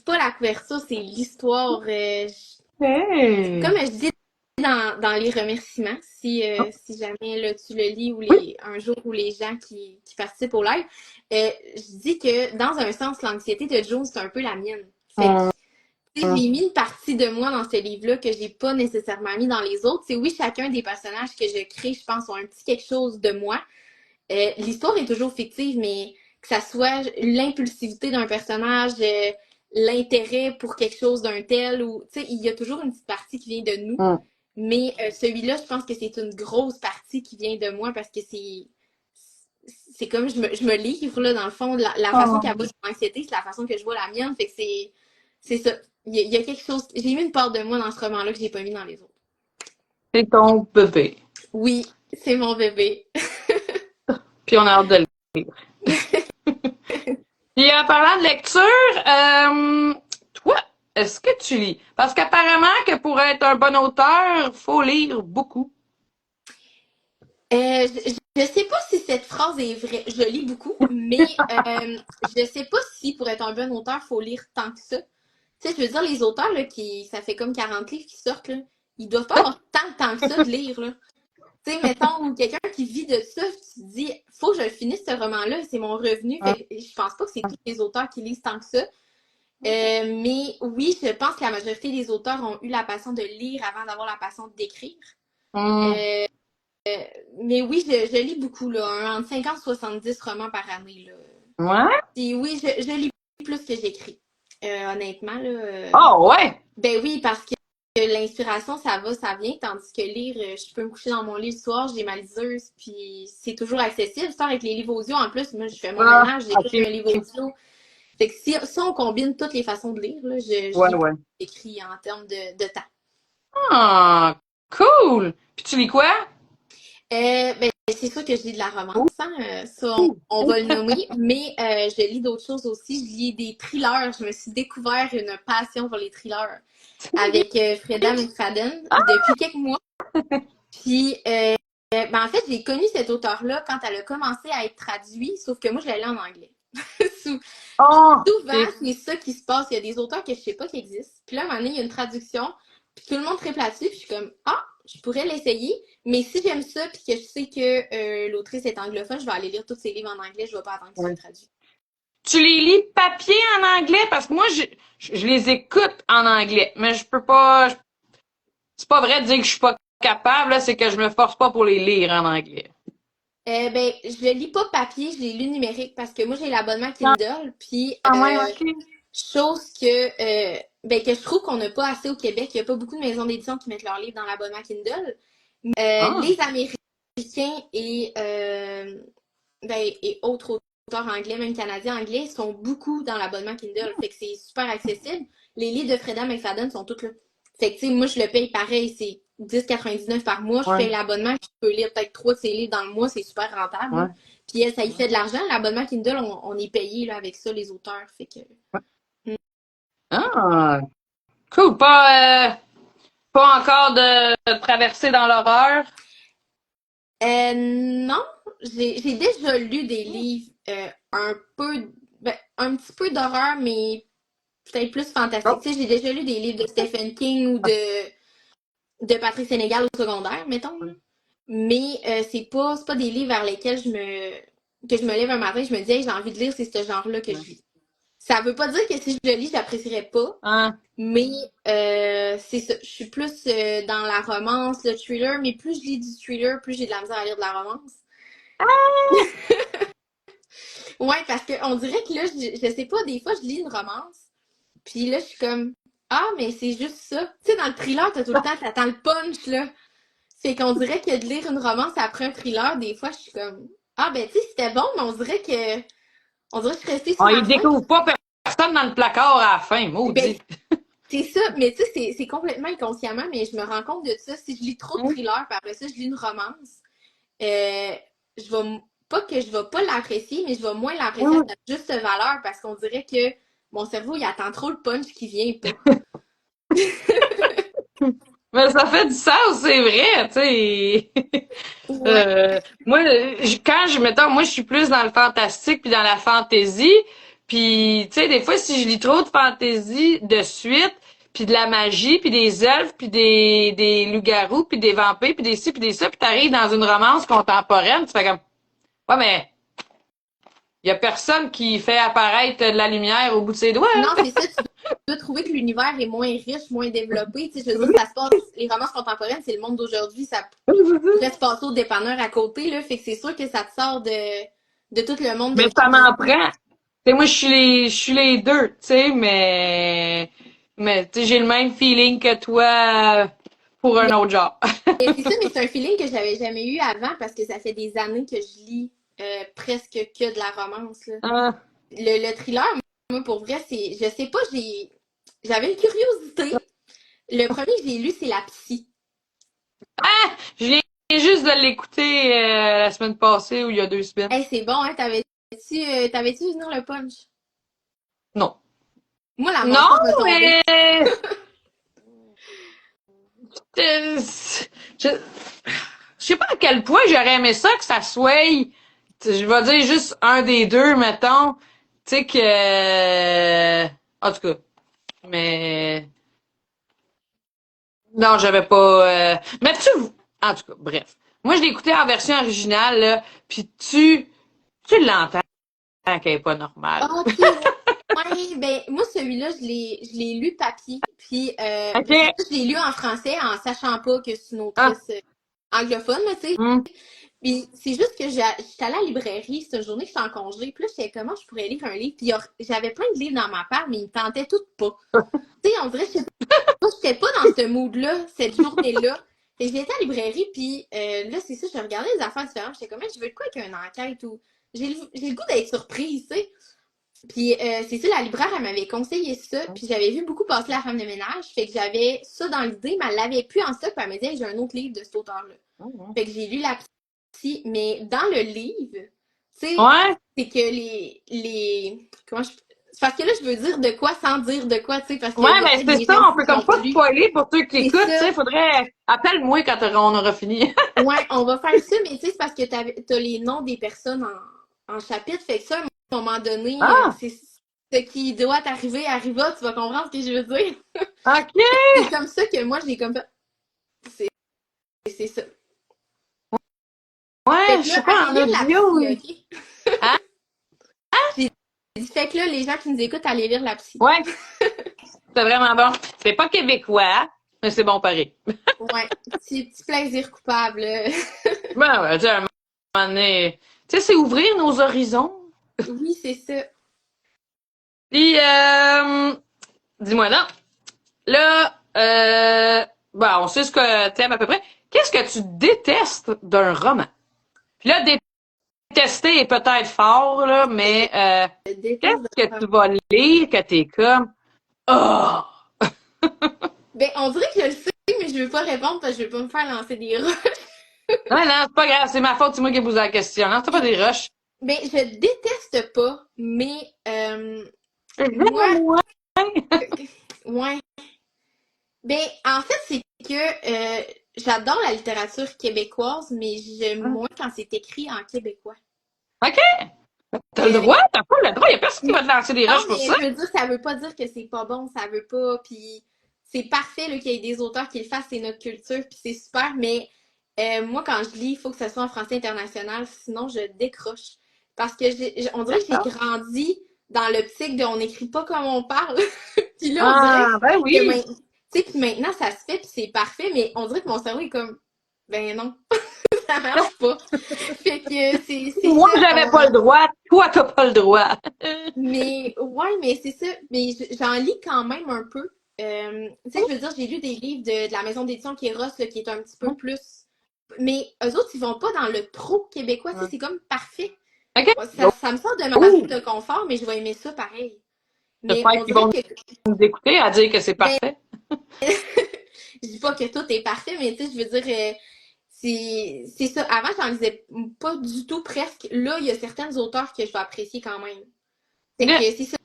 pas la couverture, c'est l'histoire. Hey. Comme je dis dans les remerciements, si jamais là, tu le lis ou Oui. un jour ou les gens qui participent au live, je dis que dans un sens, l'anxiété de Joe, c'est un peu la mienne. Fait que Tu sais, j'ai mis une partie de moi dans ce livre-là que j'ai pas nécessairement mis dans les autres. C'est oui, chacun des personnages que je crée, je pense, ont un petit quelque chose de moi. L'histoire est toujours fictive, mais que ça soit l'impulsivité d'un personnage, l'intérêt pour quelque chose d'un tel, ou tu sais, il y a toujours une petite partie qui vient de nous. Hum. Mais celui-là, je pense que c'est une grosse partie qui vient de moi parce que c'est comme je me livre là dans le fond la façon Oh. qu'elle voit son anxiété, c'est la façon que je vois la mienne, fait que c'est ça. Il y a quelque chose, j'ai mis une part de moi dans ce roman-là que j'ai pas mis dans les autres. C'est ton bébé. Oui, c'est mon bébé. Puis on a hâte de le lire. Puis en parlant de lecture, toi, est-ce que tu lis? Parce qu'apparemment que pour être un bon auteur, faut lire beaucoup. Je sais pas si cette phrase est vraie. Je lis beaucoup, mais je sais pas si pour être un bon auteur, faut lire tant que ça. Tu sais, je veux dire, les auteurs, là, ça fait comme 40 livres qui sortent, là, ils doivent pas avoir tant que ça de lire, là. Tu sais, mettons, quelqu'un qui vit de ça, tu te dis, faut que je finisse ce roman-là, c'est mon revenu. Fait que je pense pas que c'est tous les auteurs qui lisent tant que ça. Mais oui, je pense que la majorité des auteurs ont eu la passion de lire avant d'avoir la passion d'écrire. Hum. Mais oui, je lis beaucoup, là, entre 50 et 70 romans par année, là. Ouais? Puis oui, je lis plus que j'écris. Honnêtement, là. Oh, ouais! Ben oui, parce que l'inspiration, ça va, ça vient, tandis que lire, je peux me coucher dans mon lit le soir, j'ai ma liseuse, puis c'est toujours accessible. Ça, avec les livres audio, en plus, moi, je fais mon Ah, ménage, j'écoute ok. un livre audio. Fait que si on combine toutes les façons de lire, là, je Ouais, lis ouais. écrit en termes de temps. Ah, cool! Puis tu lis quoi? Ben, c'est sûr que je lis de la romance, hein, ça on va le nommer, mais je lis d'autres choses aussi. Je lis des thrillers. Je me suis découvert une passion pour les thrillers avec Freda McFadden depuis quelques mois. Puis, ben, en fait, j'ai connu cet auteur-là quand elle a commencé à être traduite, sauf que moi, je la lis en anglais. Oh, Souvent, ok. c'est ça qui se passe. Il y a des auteurs que je sais pas qui existent. Puis là, à un moment donné, il y a une traduction, puis tout le monde triple là-dessus, puis je suis comme, ah, je pourrais l'essayer. Mais si j'aime ça, puis que je sais que l'autrice est anglophone, je vais aller lire tous ses livres en anglais, je vais pas attendre qu'ils soient Ouais. traduits. Tu les lis papier en anglais? Parce que moi, je les écoute en anglais, mais je peux pas. C'est pas vrai de dire que je suis pas capable, là, c'est que je me force pas pour les lire en anglais. Ben, je le lis pas papier, je les lis numérique parce que moi, j'ai l'abonnement Kindle, puis Ah ouais, ok. chose ben, que je trouve qu'on n'a pas assez au Québec. Il y a pas beaucoup de maisons d'édition qui mettent leurs livres dans l'abonnement Kindle. Ah. Les Américains et autres auteurs anglais, même canadiens anglais, sont beaucoup dans l'abonnement Kindle. Fait que c'est super accessible. Les livres de Freda McFadden sont tous là. Fait que, tu sais, moi, je le paye pareil, c'est 10,99 par mois. Je Ouais, paye l'abonnement, je peux lire peut-être 3 de ses livres dans le mois, c'est super rentable, ouais. là. Puis ça y fait de l'argent. L'abonnement Kindle, on est payé là, avec ça, les auteurs. Fait que. Ah, cool. Pas encore de traverser dans l'horreur. Non, j'ai déjà lu des livres un petit peu d'horreur, mais peut-être plus fantastique. Oh. Tu sais, j'ai déjà lu des livres de Stephen King ou de Patrick Sénégal au secondaire, mettons, là. Mais c'est pas des livres vers lesquels que je me lève un matin et je me dis, hey, j'ai envie de lire, c'est ce genre-là que je lis. Ça veut pas dire que si je le lis, je l'apprécierais pas, Hein? mais c'est ça. Je suis plus dans la romance, le thriller, mais plus je lis du thriller, plus j'ai de la misère à lire de la romance. Ouais, parce que on dirait que là, je sais pas, des fois, je lis une romance, puis là, je suis comme, ah, mais c'est juste ça. Tu sais, dans le thriller, t'as tout le temps, t'attends le punch, là. C'est qu'on dirait que de lire une romance après un thriller, des fois, je suis comme, ah, ben, tu sais, c'était bon, mais on dirait que je suis restée sur On ma y faim. découvre pas personne dans le placard à la fin, Ben, maudit. c'est ça, mais tu sais, c'est complètement inconsciemment, mais je me rends compte de ça. Si je lis trop de Hum. thrillers, puis après ça, je lis une romance, je vais pas que je vais pas l'apprécier, mais je vais moins l'apprécier à sa juste valeur parce qu'on dirait que mon cerveau, il attend trop le punch qui vient pas. Mais ça fait du sens, c'est vrai, tu sais. Ouais. Moi, mettons, moi, je suis plus dans le fantastique puis dans la fantaisie. Puis, tu sais, des fois, si je lis trop de fantaisie de suite, puis de la magie, puis des elfes, puis des loups-garous, puis des vampires, puis des ci, puis des ça, puis t'arrives dans une romance contemporaine, tu fais comme, ouais, mais il y a personne qui fait apparaître de la lumière au bout de ses doigts, Non, hein? c'est ça, tu dois trouver que l'univers est moins riche, moins développé. Tu sais, je veux dire, ça se passe, les romances contemporaines, c'est le monde d'aujourd'hui, ça pourrait se passer au dépanneur à côté, là. Fait que c'est sûr que ça te sort de tout le monde Mais de ça m'en fantasy. prend. Tu sais, moi, je suis les deux, tu sais, mais tu sais, j'ai le même feeling que toi pour un autre genre. Et c'est ça, mais c'est un feeling que j'avais jamais eu avant parce que ça fait des années que je lis presque que de la romance, là. Hein? Le thriller, moi, pour vrai, c'est, je sais pas, j'avais une curiosité. Le premier que j'ai lu, c'est La Psy. Je viens juste de l'écouter la semaine passée ou il y a 2 semaines. Hey, c'est bon, hein, t'avais-tu venir le punch? Non. Moi, la Non, mâchoire m'a tombé. mais euh, je, je sais pas à quel point j'aurais aimé ça que ça soit, je vais dire juste un des deux, mettons, tu sais que, en tout cas, mais non, j'avais pas, mais en tout cas, bref. Moi, je l'ai écouté en version originale, là, puis tu l'entends qu'elle est pas normale. Ah, ok, ouais. Ouais, ben, moi, celui-là, je l'ai lu papier. Puis, OK. c'est ça, je l'ai lu en français en sachant pas que c'est une Ah, autrice anglophone, là, tu sais. hum, Puis c'est juste que j'étais à la librairie cette journée que j'étais en congé. Puis là, j'étais comment je pourrais lire un livre. Puis j'avais plein de livres dans ma part, mais ils me tentaient toutes pas. Tu sais, on dirait que j'étais pas dans ce mood-là, cette journée-là. Fait que j'étais à la librairie, puis là, c'est ça, je regardais les affaires différentes. J'étais comme, je veux de quoi qu'il y ait une enquête ou. J'ai le goût d'être surprise, tu sais. Puis c'est ça, la libraire, elle m'avait conseillé ça. Puis j'avais vu beaucoup passer La femme de ménage. Fait que j'avais ça dans l'idée, mais elle l'avait plus en stock. Puis elle me disait, j'ai un autre livre de cet auteur-là. Fait que j'ai lu La Psy, mais dans le livre, tu sais, ouais. c'est que comment c'est parce que là, je veux dire de quoi sans dire de quoi, tu sais, parce qu'il Ouais, y a mais peut-être c'est des ça, gens on peut qui l'ont comme pas pas lu. spoiler pour ceux qui C'est écoutent, tu sais, ça. faudrait, appelle-moi quand on aura fini. Ouais, on va faire ça, mais tu sais, c'est parce que t'as les noms des personnes en chapitre. Fait que ça, à un moment donné, Ah, c'est ce qui doit t'arriver, arriva, tu vas comprendre ce que je veux dire. OK. C'est comme ça que moi, j'ai comme fait. C'est c'est ça. Fait Ouais, que je là, sais pas, allez en lire La audio, Psy, oui. OK? Hein? J'ai dit, fait que là, les gens qui nous écoutent, allez lire La Psy. Ouais, c'est vraiment bon. C'est pas québécois, mais c'est bon pareil. Ouais, petit plaisir coupable. Ben, ouais, tu sais, à un moment donné, tu sais, c'est ouvrir nos horizons. Oui, c'est ça. Puis, dis-moi donc, là, ben, on sait ce que t'aimes à peu près. Qu'est-ce que tu détestes d'un roman? Puis là, détester est peut-être fort, là, mais Je déteste de qu'est-ce que faire. tu vas lire que t'es comme oh! Ben, on dirait que je le sais, mais je veux pas répondre parce que je veux pas me faire lancer des roches. Non, non, c'est pas grave, c'est ma faute, c'est moi qui ai posé la question. Non, c'est pas des rushs. Ben, je déteste pas, mais moi, J'aime moins. ouais. Ben, en fait, c'est que j'adore la littérature québécoise, mais j'aime moins quand c'est écrit en québécois. OK, t'as le Euh, droit, t'as pas le droit, y a personne qui va te lancer des Non, rushs pour mais ça. je veux dire, ça veut pas dire que c'est pas bon, ça veut pas, puis c'est parfait là, qu'il y ait des auteurs qui le fassent, c'est notre culture, puis c'est super, mais moi, quand je lis, il faut que ce soit en français international, sinon je décroche. Parce que on dirait que j'ai D'accord. grandi dans l'optique de on n'écrit pas comme on parle. Puis là, on dirait Ah, ben que oui. tu sais, puis maintenant, ça se fait, puis c'est parfait, mais on dirait que mon cerveau est comme, ben non, ça marche pas. Fait que c'est Moi, ça. j'avais pas le droit, toi, t'as pas le droit. Mais ouais, mais c'est ça. Mais j'en lis quand même un peu. Tu sais, je veux dire, j'ai lu des livres de la maison d'édition Kéros, là, qui est un petit peu plus. Mais eux autres, ils vont pas dans le trop québécois. Tu sais, c'est comme parfait. OK. Ouais, ça me sort de ma zone Oh, de confort, mais je vais aimer ça pareil. Mais j'espère on qu'ils dirait vont que. nous écouter à dire que c'est Ben, parfait. je dis pas que tout est parfait, mais tu sais, je veux dire, c'est ça. Avant, j'en lisais pas du tout, presque. Là, il y a certains auteurs que je vais apprécier quand même. Fait que OK. c'est ça.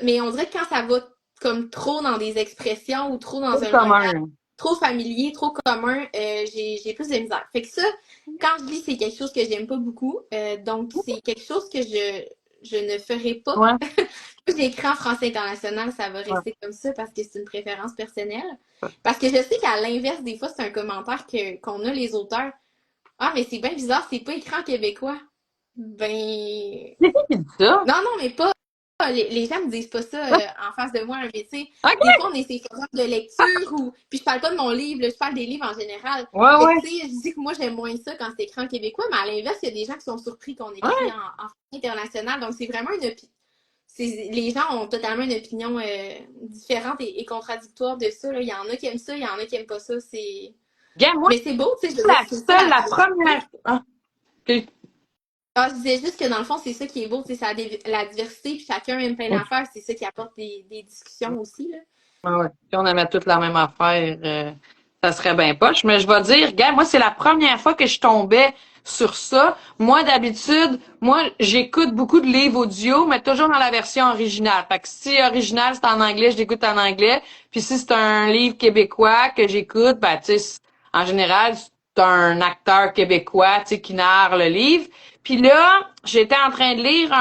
Mais on dirait que quand ça va comme trop dans des expressions ou trop dans C'est un langage commun. trop familier, trop commun, j'ai plus de misère. Fait que ça, quand je lis, c'est quelque chose que j'aime pas beaucoup. Donc, c'est quelque chose que je ne ferai pas. Ouais. Si j'écris en français international, ça va Ouais. rester comme ça parce que c'est une préférence personnelle. Parce que je sais qu'à l'inverse, des fois, c'est un commentaire qu'on a les auteurs. Ah, mais c'est bien bizarre, c'est pas écrit en québécois. Ben. C'est qui dit ça? Non, non, mais pas. les gens me disent pas ça en face de moi, mais tu sais, OK. des fois, on est ces forums de lecture ou. Puis je parle pas de mon livre, là, je parle des livres en général. Ouais, Fait ouais. que, tu sais, je dis que moi, j'aime moins ça quand c'est écrit en québécois, mais à l'inverse, il y a des gens qui sont surpris qu'on écrit Ouais. en français international. Donc, c'est vraiment une opinion. Les gens ont totalement une opinion différente et contradictoire de ça. Là. Il y en a qui aiment ça, il y en a qui aiment pas ça. Gars, moi, Mais c'est beau, tu sais, je veux dire, la c'est ça seule, la la diversité. première. Ah, OK. Ah, je disais juste que dans le fond, c'est ça qui est beau, tu sais, c'est la diversité, puis chacun aime plein d'affaires, c'est ça qui apporte des discussions aussi, là. Ah ouais. Si on aimait toutes la même affaire, ça serait bien poche. Mais je vais dire, gars, moi, c'est la première fois que je tombais sur ça. Moi, d'habitude, j'écoute beaucoup de livres audio, mais toujours dans la version originale. Fait que si original, c'est en anglais, je l'écoute en anglais. Puis si c'est un livre québécois que j'écoute, ben, tu sais, en général, c'est un acteur québécois, tu sais, qui narre le livre. Puis là, j'étais en train de lire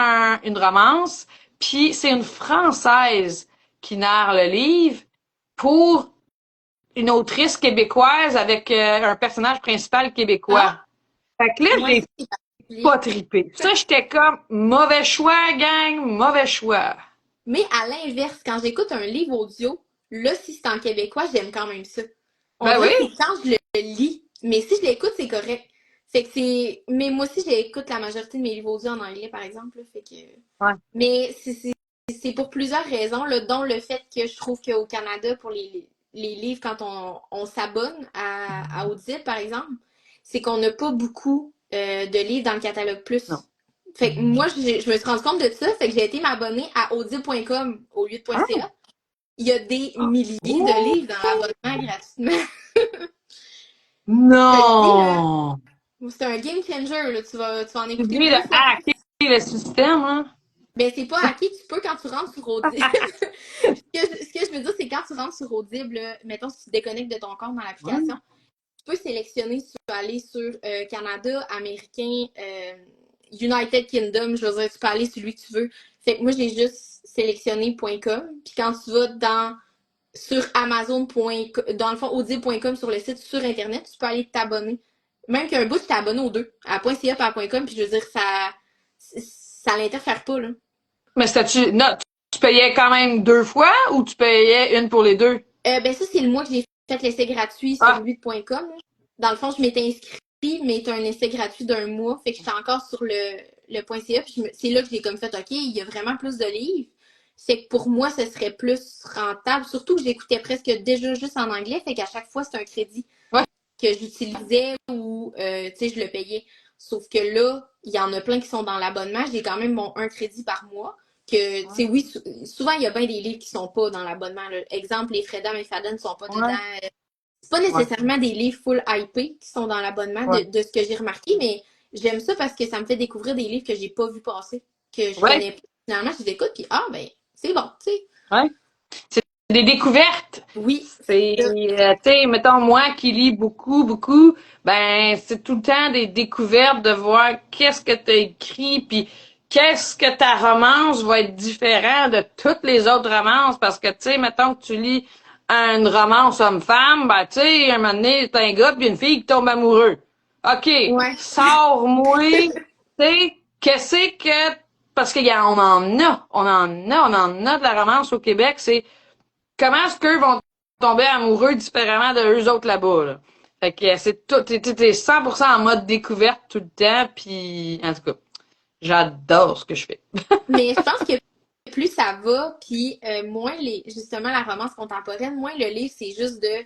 une romance, puis c'est une Française qui narre le livre pour une autrice québécoise avec un personnage principal québécois. Ah, Fait que là, moi, j'ai c'est pas particulier. trippé. Ça, j'étais comme mauvais choix, gang, mauvais choix. Mais à l'inverse, quand j'écoute un livre audio, là, si c'est en québécois, j'aime quand même ça. On Ben dirait que oui. c'est quand je le lis, mais si je l'écoute, c'est correct. Fait que c'est. Mais moi aussi, j'écoute la majorité de mes livres audio en anglais, par exemple, là, fait que. Ouais. Mais c'est pour plusieurs raisons, là, dont le fait que je trouve qu'au Canada, pour les livres, quand on s'abonne à Audible, par exemple, c'est qu'on n'a pas beaucoup de livres dans le catalogue Non. plus. Fait que moi, je me suis rendu compte de ça, fait que j'ai été m'abonner à audible.com au lieu de Ah. .ca. Il y a des milliers de livres dans l'abonnement gratuitement. Je te le dis, là, Non! c'est un game changer, là. Tu vas en Tu écouter viens de deux fois hacker plus. le système, hein? Ben, c'est pas hacké, tu peux quand tu rentres sur Audible. Ce que je veux dire, c'est quand tu rentres sur Audible, là, mettons, si tu déconnectes de ton compte dans Ouais. l'application, tu peux sélectionner si tu veux aller sur Canada, Américain, United Kingdom, je veux dire, tu peux aller celui que tu veux. Fait que moi, j'ai juste sélectionné .com. Puis quand tu vas sur Amazon.com, dans le fond, audible.com sur le site sur Internet, tu peux aller t'abonner. Même qu'un bout, tu t'es abonné aux deux, à .ca et à .com, puis je veux dire, ça n'interfère pas, là. Mais non, tu payais quand même deux fois ou tu payais une pour les deux? Ben ça, c'est le mois que j'ai fait l'essai gratuit sur Ah, 8.com. Dans le fond, je m'étais inscrit, mais tu as un essai gratuit d'un mois. Fait que j'étais encore sur le .ca. Puis c'est là que j'ai comme fait, OK, il y a vraiment plus de livres. C'est que pour moi, ce serait plus rentable. Surtout que j'écoutais presque déjà juste en anglais. Fait qu'à chaque fois, c'est un crédit ouais. que j'utilisais ou, tu sais, je le payais. Sauf que là, il y en a plein qui sont dans l'abonnement. J'ai quand même mon un crédit par mois que, tu sais, oui, souvent, il y a bien des livres qui sont pas dans l'abonnement. Là. Exemple, les Fredam et Fadden ne sont pas Ouais. dedans. C'est pas Ouais. nécessairement des livres full IP qui sont dans l'abonnement Ouais. de ce que j'ai remarqué, mais j'aime ça parce que ça me fait découvrir des livres que j'ai pas vu passer, que je Ouais. connais pas. Finalement, je les écoute, puis ben, c'est bon, tu sais. Ouais. C'est des découvertes. Oui, C'est, c'est ça. tu sais, mettons, moi qui lis beaucoup, beaucoup, ben, c'est tout le temps des découvertes de voir qu'est-ce que tu as écrit, puis qu'est-ce que ta romance va être différent de toutes les autres romances, parce que, tu sais, mettons que tu lis une romance homme-femme, ben, tu sais, un moment donné, t'as un gars puis une fille qui tombe amoureux. OK, Ouais. sors-moi, tu sais, qu'est-ce que, parce on en a de la romance au Québec, c'est comment est-ce qu'eux vont tomber amoureux différemment de eux autres là-bas, là. Fait que c'est tout, t'es 100% en mode découverte tout le temps, puis en tout cas, j'adore ce que je fais. Mais je pense que plus ça va, puis moins justement la romance contemporaine, moins le livre, c'est juste de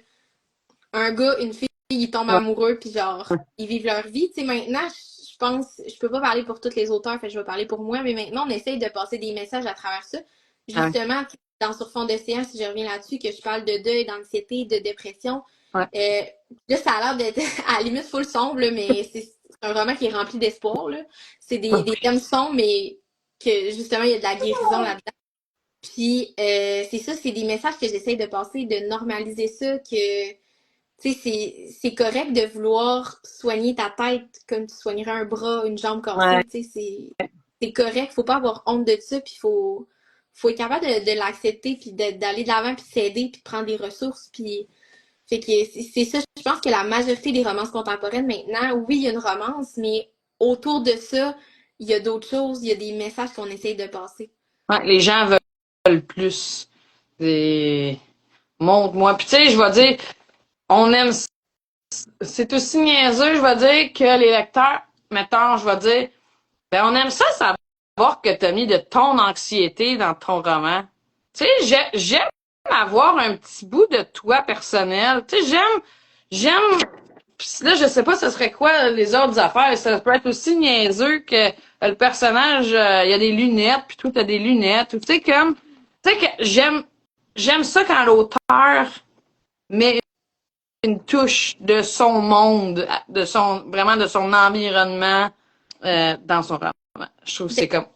un gars, une fille, ils tombent Ouais, amoureux, puis genre, ils vivent leur vie. Tu sais, maintenant, je pense, je peux pas parler pour tous les auteurs, fait je vais parler pour moi, mais maintenant, on essaye de passer des messages à travers ça. ouais, Justement, dans Sur fond d'océan, si je reviens là-dessus, que je parle de deuil, d'anxiété, de dépression. ouais, Euh, là, ça a l'air d'être à la limite full sombre, là, mais c'est un roman qui est rempli d'espoir, là. C'est des thèmes sombres, mais que justement, il y a de la guérison là-dedans. Puis, c'est ça, c'est des messages que j'essaye de passer, de normaliser ça, que tu sais, c'est correct de vouloir soigner ta tête comme tu soignerais un bras, une jambe ouais. cassée. Tu sais, c'est correct. Faut pas avoir honte de ça. Puis faut être capable de l'accepter, puis d'aller de l'avant, puis s'aider, puis de prendre des ressources. Puis, fait que c'est ça. Je pense que la majorité des romances contemporaines maintenant, oui, il y a une romance, mais autour de ça, il y a d'autres choses. Il y a des messages qu'on essaye de passer. Ouais, les gens veulent plus. Montre-moi. Puis tu sais, je vais dire, on aime. C'est aussi niaiseux, je vais dire, que les lecteurs, mettons, je vais dire, ben on aime ça savoir que t'as mis de ton anxiété dans ton roman. Tu sais, j'aime avoir un petit bout de toi personnel. Tu sais, j'aime. Pis là, je sais pas, ce serait quoi les autres affaires. Ça peut être aussi niaiseux que le personnage, il y a des lunettes, puis toi t'as des lunettes. Ou tu sais comme, tu sais que j'aime ça quand l'auteur met une touche de son monde, vraiment de son environnement dans son roman. Je trouve que c'est comme.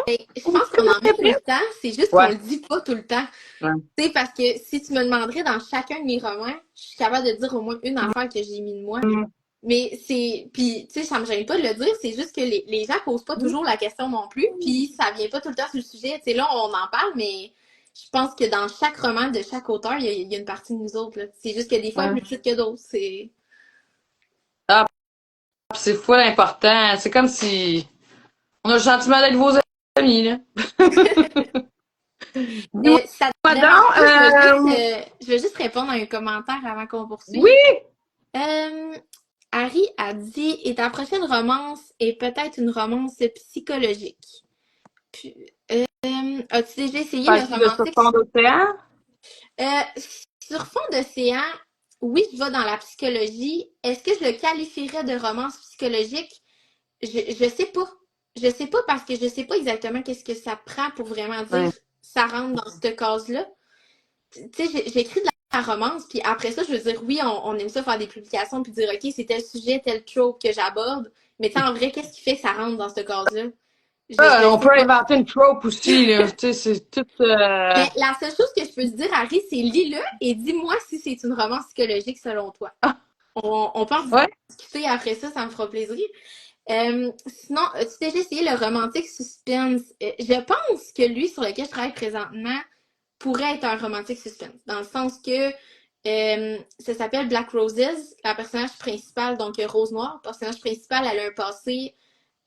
Je pense qu'on en met tout le temps, c'est juste qu'on Ouais. le dit pas tout le temps. Ouais. Tu sais, parce que si tu me demanderais dans chacun de mes romans, je suis capable de dire au moins une affaire que j'ai mis de moi. Mais c'est. Puis, tu sais, ça me gêne pas de le dire, c'est juste que les gens posent pas toujours la question non plus, puis ça vient pas tout le temps sur le sujet. Tu sais, là, on en parle, mais je pense que dans chaque roman de chaque auteur, il y a une partie de nous autres, là. C'est juste que des fois, plus petite que d'autres. C'est. Ah, c'est fou l'important. C'est comme si on a le sentiment d'être vos amis, là. Dis-moi Si ça te dérange donc, pas, je vais juste répondre à un commentaire avant qu'on poursuive. oui! Harry a dit et ta prochaine romance est peut-être une romance psychologique. Puis, as-tu déjà essayé le Parti de ce romantique? fond d'océan? Sur fond d'océan, oui, je vais dans la psychologie. Est-ce que je le qualifierais de romance psychologique? Je sais pas. Je sais pas parce que je sais pas exactement qu'est-ce que ça prend pour vraiment dire ça rentre dans cette case-là. Tu sais, j'écris de la romance, puis après ça, je veux dire, oui, on aime ça faire des publications, puis dire, OK, c'est tel sujet, tel trope que j'aborde, mais tu sais, en vrai, qu'est-ce qui fait que ça rentre dans cette case-là? On peut inventer une trope aussi, là. Tu sais, c'est tout. Mais la seule chose que je peux te dire, Harry, c'est lis-le et dis-moi si c'est une romance psychologique selon toi. On peut en discuter après ça, ça me fera plaisir. Sinon, as-tu déjà essayé le romantique suspense? Je pense que lui, sur lequel je travaille présentement, pourrait être un romantique suspense. Dans le sens que ça s'appelle Black Roses. La personnage principale, donc Rose Noire, le personnage principal, elle a un passé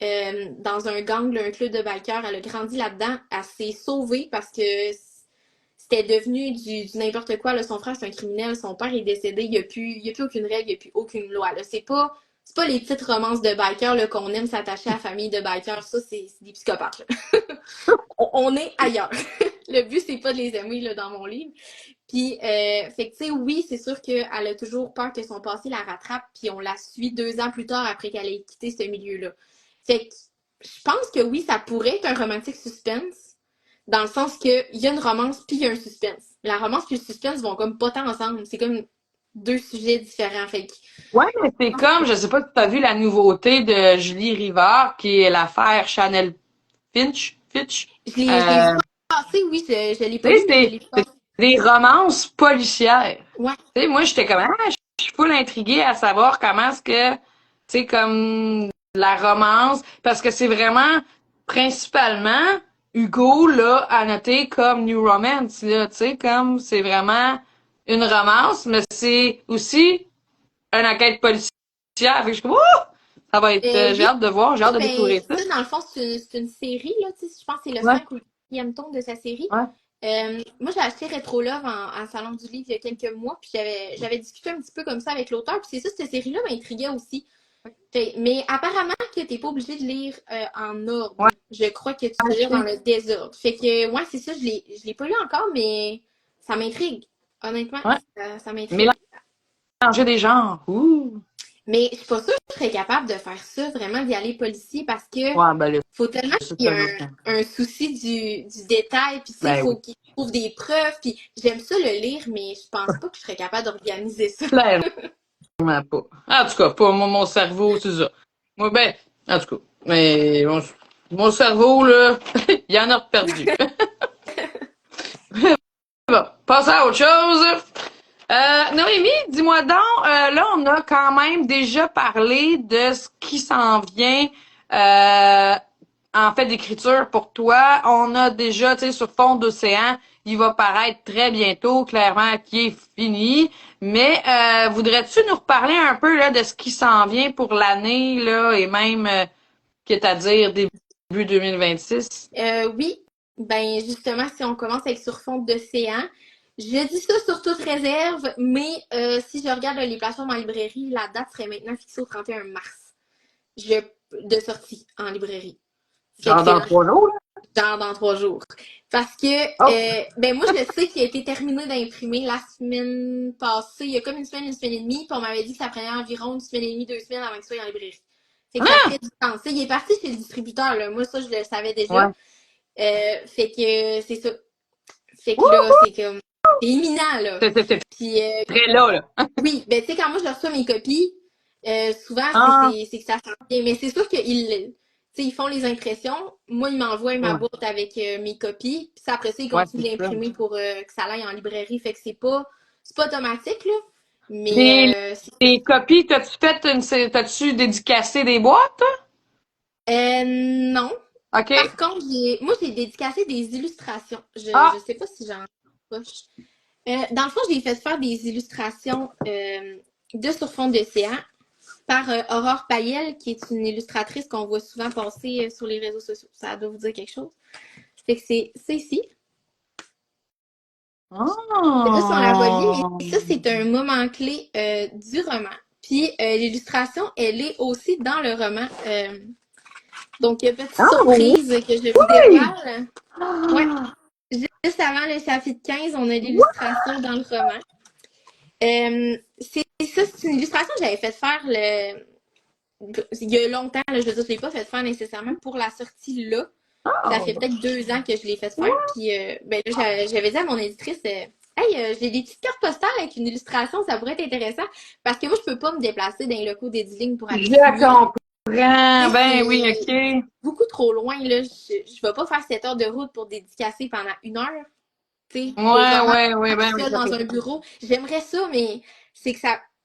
dans un gang, un club de bikers. Elle a grandi là-dedans. Elle s'est sauvée parce que c'était devenu du n'importe quoi. Là. Son frère, c'est un criminel. Son père est décédé. Il n'y a plus aucune règle, il n'y a plus aucune loi. Là. C'est pas les petites romances de bikers là, qu'on aime s'attacher à la famille de bikers. Ça, c'est des psychopathes. On est ailleurs. Le but, c'est pas de les aimer là, dans mon livre. Puis, fait que, tu sais, oui, c'est sûr qu'elle a toujours peur que son passé la rattrape, puis on la suit 2 ans plus tard après qu'elle ait quitté ce milieu-là. Fait que, je pense que oui, ça pourrait être un romantique suspense, dans le sens qu'il y a une romance puis il y a un suspense. La romance puis le suspense vont comme pas tant ensemble. C'est comme 2 sujets différents. Fait que, ouais, mais c'est comme, je sais pas si tu as vu la nouveauté de Julie Rivard, qui est l'affaire Chanel Fitch. je l'ai vu passer, oui, je l'ai pas lu, mais je l'ai vu C'est passer. des romances policières. Ouais. Tu sais, moi, j'étais comme, je suis full intriguée à savoir comment est-ce que, tu sais, comme la romance, parce que c'est vraiment, principalement, Hugo, là, à noter comme New Romance, là, tu sais, comme, c'est vraiment une romance, mais c'est aussi une enquête policière. Fait que je suis comme, oh! Ça va être, j'ai Oui, hâte de voir, j'ai hâte de ben, découvrir ça. ça, dans le fond, c'est une série, là, tu sais, je pense que c'est le Ouais, 5 ou le 6e tome de sa série. ouais. Moi, j'ai acheté Retro Love en salon du livre il y a quelques mois, puis j'avais discuté un petit peu comme ça avec l'auteur, puis c'est ça, cette série-là m'intriguait aussi. Mais apparemment que t'es pas obligé de lire en ordre. Ouais. Je crois que tu peux lire dans le désordre. Fait que, ouais, c'est ça, je l'ai pas lu encore, mais ça m'intrigue. Honnêtement, Ouais. ça m'intrigue. Mélanger des genres. Ouh! Mais je suis pas sûre que je serais capable de faire ça, vraiment d'y aller policier, parce que Ouais, ben là, faut tellement qu'il y ait un souci du détail, puis il faut qu'il trouve des preuves, puis j'aime ça le lire, mais je pense pas que je serais capable d'organiser ça. Clairement pas. En tout cas, pas mon cerveau, c'est ça. Moi, ben, en tout cas, mais mon cerveau, là, il en a perdu. Bon, passons à autre chose. Noémie, dis-moi donc, là, on a quand même déjà parlé de ce qui s'en vient en fait d'écriture pour toi. On a déjà, tu sais, sur fond d'océan, il va paraître très bientôt, clairement, qui est fini. Mais voudrais-tu nous reparler un peu là de ce qui s'en vient pour l'année, là, et même, qu'est-à-dire début 2026? Oui. Ben justement, si on commence avec sur fond d'océan, je dis ça sur toute réserve, mais si je regarde les plateformes en librairie, la date serait maintenant fixée au 31 mars je, de sortie en librairie. Fait que Genre c'est dans 3 jours, là? genre dans 3 jours. Parce que, Oh! ben moi, je sais qu'il a été terminé d'imprimer la semaine passée. Il y a comme une semaine et demie, puis on m'avait dit que ça prenait environ une semaine et demie, 2 semaines avant que ça soit en librairie. Fait que ça Ah! fait du temps. Il est parti chez le distributeur, là. Moi, ça, je le savais déjà. Ouais. Fait que c'est ça. Fait que là, Wouhou! c'est comme. C'est imminent, là. C'est Puis, très là, là. oui, ben tu sais, quand moi je reçois mes copies, souvent Ah! c'est que ça sent bien. Mais c'est sûr qu'ils tu sais, ils font les impressions. Moi, ils m'envoient ma Ouais, boîte avec mes copies. Puis ça, après ça, ils ouais, continuent c'est ça. d'imprimer pour que ça aille en librairie. Fait que c'est pas automatique, là. Les, Mais les copies, t'as-tu dédicacé des boîtes, toi? non. Par OK. contre, moi, j'ai dédicacé des illustrations. Je Ah! sais pas si j'en poche. Dans le fond, j'ai fait faire des illustrations de sur fond d'océan par Aurore Payel, qui est une illustratrice qu'on voit souvent passer sur les réseaux sociaux. Ça doit vous dire quelque chose. Fait que c'est ici. C'est pas si on la voit bien, Ah! mais ça, c'est un moment clé du roman. Puis l'illustration, elle est aussi dans le roman. Donc, petite Ah, oui! surprise que je vous dévoile. Ouais, juste avant le chapitre 15, on a l'illustration dans le roman. C'est une illustration que j'avais fait faire il y a longtemps, là, je veux dire, je l'ai pas fait faire nécessairement pour la sortie là. Ça fait Oh! peut-être 2 ans que je l'ai fait faire. Puis ben là, j'avais dit à mon éditrice, hey, j'ai des petites cartes postales avec une illustration, ça pourrait être intéressant. Parce que moi, je peux pas me déplacer dans les locaux d'Ediling pour aller Je signer. comprends. Tu sais, Ben oui, c'est OK. beaucoup trop loin, là. Je vais pas faire 7 heures de route pour dédicacer pendant 1 heure. Tu sais, des Ouais, romans ouais, ouais, ben oui, seul ça dans fait. un bureau. J'aimerais ça, mais c'est que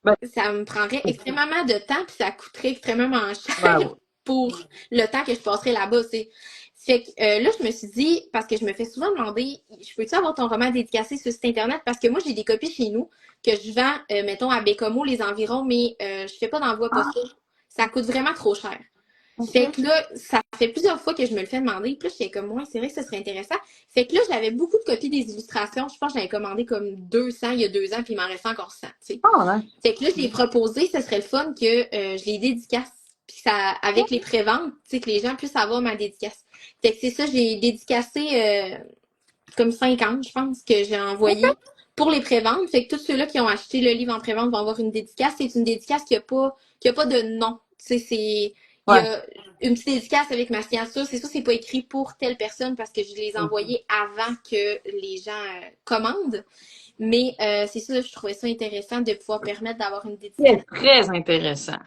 Ben, ça me prendrait extrêmement de temps, puis ça coûterait extrêmement ben cher oui. pour le temps que je passerais là-bas, tu sais. Fait que là, je me suis dit, parce que je me fais souvent demander, je peux-tu avoir ton roman dédicacé sur le site internet? Parce que moi, j'ai des copies chez nous que je vends, mettons, à Bécomo, les environs, mais je fais pas d'envoi postal. Ça coûte vraiment trop cher. Fait OK. que là, ça fait plusieurs fois que je me le fais demander. Puis là, j'étais comme, ouais, c'est vrai que ce serait intéressant. Fait que là, j'avais beaucoup de copies des illustrations. Je pense que j'avais commandé comme 200 il y a 2 ans, puis il m'en restait encore 100, tu sais. Ah, ouais. Fait que là, je l'ai proposé, ce serait le fun que je les dédicace. Puis ça, avec les préventes, tu sais, que les gens puissent avoir ma dédicace. Fait que c'est ça, j'ai dédicacé comme 50, je pense, que j'ai envoyé pour les préventes. Fait que tous ceux-là qui ont acheté le livre en prévente vont avoir une dédicace. C'est une dédicace qui a pas de nom. Tu sais, il y Ouais. a une petite dédicace avec ma signature. C'est sûr, c'est pas écrit pour telle personne parce que je les ai envoyés avant que les gens commandent. Mais c'est ça, je trouvais ça intéressant de pouvoir permettre d'avoir une dédicace. C'est très intéressant.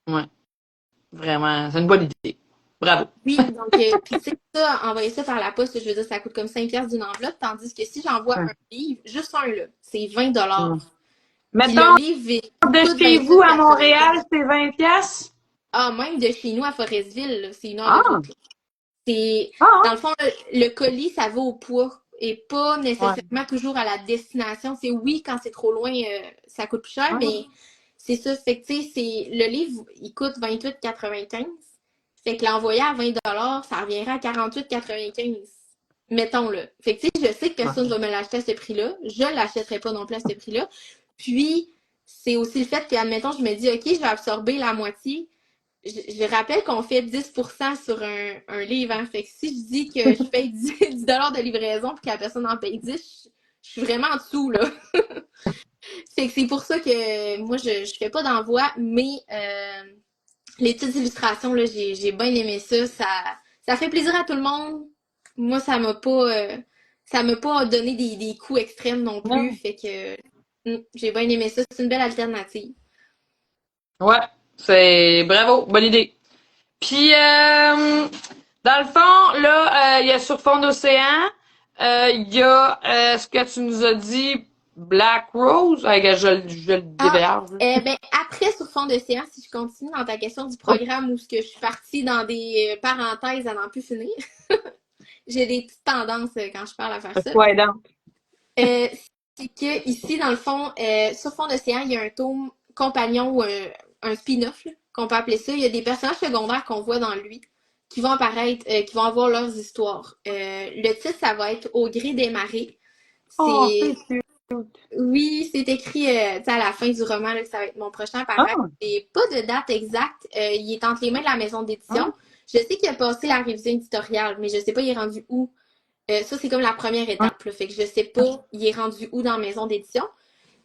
Ouais, vraiment. C'est une bonne idée. Bravo. Oui, donc, puis tu sais, ça, envoyer ça par la poste, je veux dire, ça coûte comme 5 piastres d'une enveloppe, tandis que si j'envoie Ouais. un livre, juste un, là, c'est 20 Ouais. Puis le Mettons, livre, il de coûte chez vous à 28,95. Montréal, c'est 20 piastres? Ah, même de chez nous à Forestville, là, c'est 1 heure de Ah! route, là. C'est, Ah! dans le fond, le colis, ça va au poids et pas Ouais. nécessairement toujours à la destination. C'est oui, quand c'est trop loin, ça coûte plus cher, Ouais. mais c'est ça. Fait que, tu sais, le livre, il coûte 28,95. Fait que l'envoyer à 20 ça reviendrait à 48,95. Mettons, là. Fait que, tu sais, je sais que Ouais. personne va me l'acheter à ce prix-là. Je l'achèterai pas non plus à ce prix-là. Puis, c'est aussi le fait que, admettons, je me dis, OK, je vais absorber la moitié. Je rappelle qu'on fait 10% sur un livre. Hein. Fait que si je dis que je paye 10 de livraison puis que la personne en paye 10, je suis vraiment en dessous, là. Fait que c'est pour ça que moi, je fais pas d'envoi, mais les petites illustrations, là, j'ai bien aimé ça. Ça fait plaisir à tout le monde. Moi, ça m'a pas donné des coups extrêmes non plus. Non. Fait que j'ai bien aimé ça. C'est une belle alternative. Ouais, c'est bravo, bonne idée. Puis, dans le fond, là, il y a sur fond d'océan, il y a ce que tu nous as dit, Black Rose. Ah, regarde, je le Ah, déverge. ben après, sur fond d'océan, si je continue dans ta question du Oh, programme où ce que je suis partie dans des parenthèses à n'en plus finir, j'ai des petites tendances quand je parle à faire ça. ouais, donc. Euh, c'est que ici, dans le fond, sur fond d'océan, il y a un tome compagnon ou un spin-off, là, qu'on peut appeler ça. Il y a des personnages secondaires qu'on voit dans lui. qui vont apparaître, qui vont avoir leurs histoires. Le titre, ça va être Au gré des marées. Oh, C'est c'est cute. Oui, c'est écrit tu sais, à la fin du roman là, que ça va être mon prochain paragraphe. Ah, J'ai pas de date exacte. Il est entre les mains de la maison d'édition. ah, Je sais qu'il a passé la révision éditoriale, mais je sais pas il est rendu où. Ça, c'est comme la première ah. étape. Là. Fait que je sais pas il est rendu où dans la maison d'édition.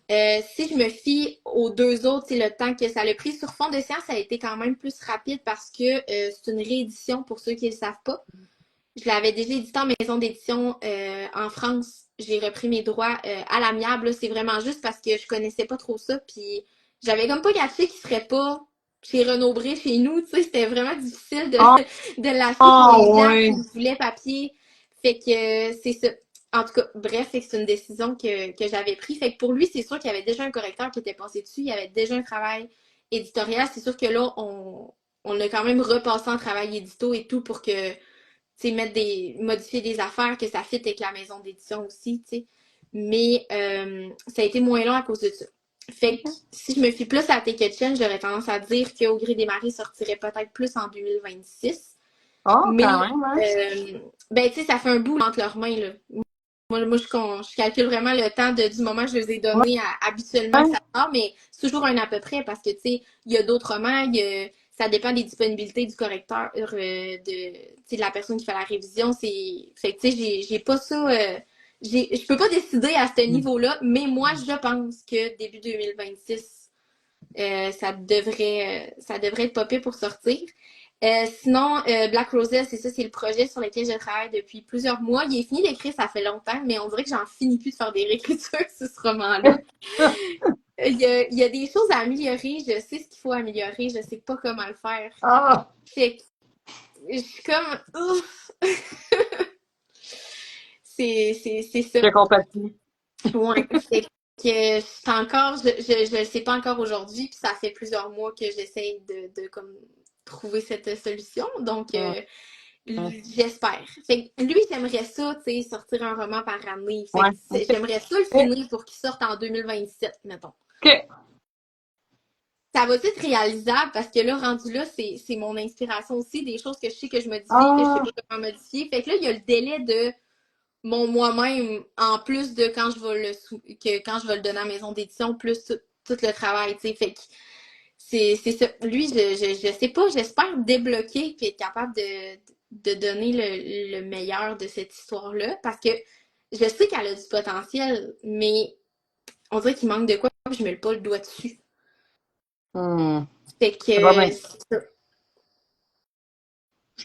Si je me fie aux deux autres, c'est le temps que ça a pris. Sur Fond de science, ça a été quand même plus rapide parce que c'est une réédition pour ceux qui ne le savent pas. Je l'avais déjà édité en maison d'édition en France. J'ai repris mes droits à l'amiable. C'est vraiment juste parce que je connaissais pas trop ça. Puis j'avais comme pas catché qu'il serait pas chez Renaud Bré, chez nous. Tu sais, c'était vraiment difficile Ah, de l'acheter pour ah, les gens ouais. qui voulaient papier. Fait que c'est ça. En tout cas, bref, c'est une décision que j'avais prise. Fait que pour lui, c'est sûr qu'il y avait déjà un correcteur qui était passé dessus. Il y avait déjà un travail éditorial. C'est sûr que là, on a quand même repassé en travail édito et tout pour que modifier des affaires, que ça fit avec la maison d'édition aussi, tu sais. Mais ça a été moins long à cause de ça. Fait que si je me fie plus à Take a Chance, j'aurais tendance à dire qu'Au gré des marées sortirait peut-être plus en 2026. Oh, Mais, quand même, hein? ben, tu sais, ça fait un bout entre leurs mains, là. Moi je calcule vraiment le temps du moment que je les ai donnés habituellement que Ouais. ça sort, mais c'est toujours un à peu près parce que, tu sais, il y a d'autres romans, ça dépend des disponibilités du correcteur, de la personne qui fait la révision. Fait que, tu sais, j'ai pas ça, je peux pas décider à ce niveau-là, mais moi, je pense que début 2026, ça devrait être popé pour sortir. Sinon, Black Roses, c'est ça, c'est le projet sur lequel je travaille depuis plusieurs mois. Il est fini d'écrire, ça fait longtemps, mais on dirait que j'en finis plus de faire des réécritures sur ce roman-là. Il y a des choses à améliorer, je sais ce qu'il faut améliorer, je sais pas comment le faire. Ah, Fait que je suis comme ouf. C'est ça. je compatis. Ouais. Fait que c'est encore, je le sais pas encore aujourd'hui, puis ça fait plusieurs mois que j'essaye de comme trouver cette solution. Donc Ouais. j'espère. Fait que lui, j'aimerais ça, tu sais, sortir un roman par année. Fait Ouais. que OK. j'aimerais ça le finir pour qu'il sorte en 2027, mettons. OK. Ça va être réalisable parce que là, rendu là, c'est mon inspiration aussi, des choses que je sais que je modifie, que je sais Ah, pas comment modifier. Fait que là, il y a le délai de mon moi-même, en plus de quand je vais quand je vais le donner à la maison d'édition, plus tout le travail, tu sais. Fait que c'est ça. Lui, je sais pas, j'espère débloquer et être capable de donner le meilleur de cette histoire-là parce que je sais qu'elle a du potentiel, mais on dirait qu'il manque de quoi, puis je mets pas le doigt dessus. hmm. Fait que Ça va bien. c'est ça.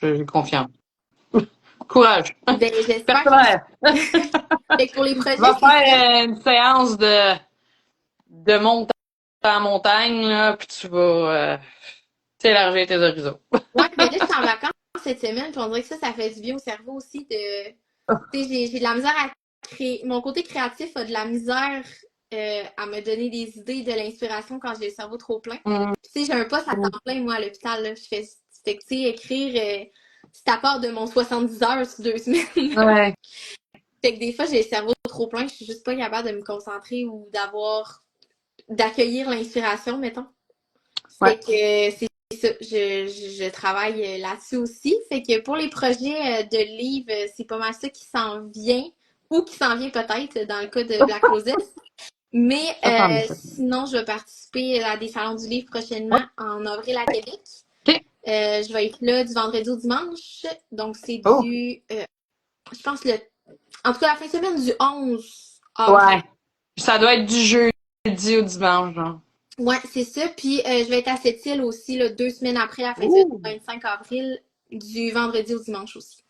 J'ai confiance. Courage. Ben, j'espère aussi. Personnel. Fait que pour les projets, Va c'est ça. faire une séance de montagne en montagne, là, puis tu vas t'élargir tes horizons. Ouais, ben là, je suis en vacances cette semaine, puis on dirait que ça fait du bien au cerveau aussi de. Tu sais, j'ai de la misère à créer. Mon côté créatif a de la misère à me donner des idées, de l'inspiration quand j'ai le cerveau trop plein. Hmm. Puis, tu sais, j'ai un poste à temps plein, moi, à l'hôpital, là. Fait que, tu sais, écrire, c'est à part de mon 70 heures sur 2 semaines. Ouais. Fait que des fois, j'ai le cerveau trop plein, je suis juste pas capable de me concentrer ou d'accueillir l'inspiration, mettons. Ouais. Fait que c'est ça, je travaille là-dessus aussi. Fait que pour les projets de livres, c'est pas mal ça qui s'en vient, ou qui s'en vient peut-être dans le cas de Black Roses. Mais Attends. sinon, je vais participer à des salons du livre prochainement en avril à Québec. OK. Je vais être là du vendredi au dimanche. Donc, c'est Oh. je pense, en tout cas, la fin de semaine du 11 avril. Ouais. Ça doit être du jeudi au dimanche, genre. Ouais, c'est ça. Puis je vais être à cette île aussi, là, 2 semaines après la fin de semaine du 25 avril, du vendredi au dimanche aussi.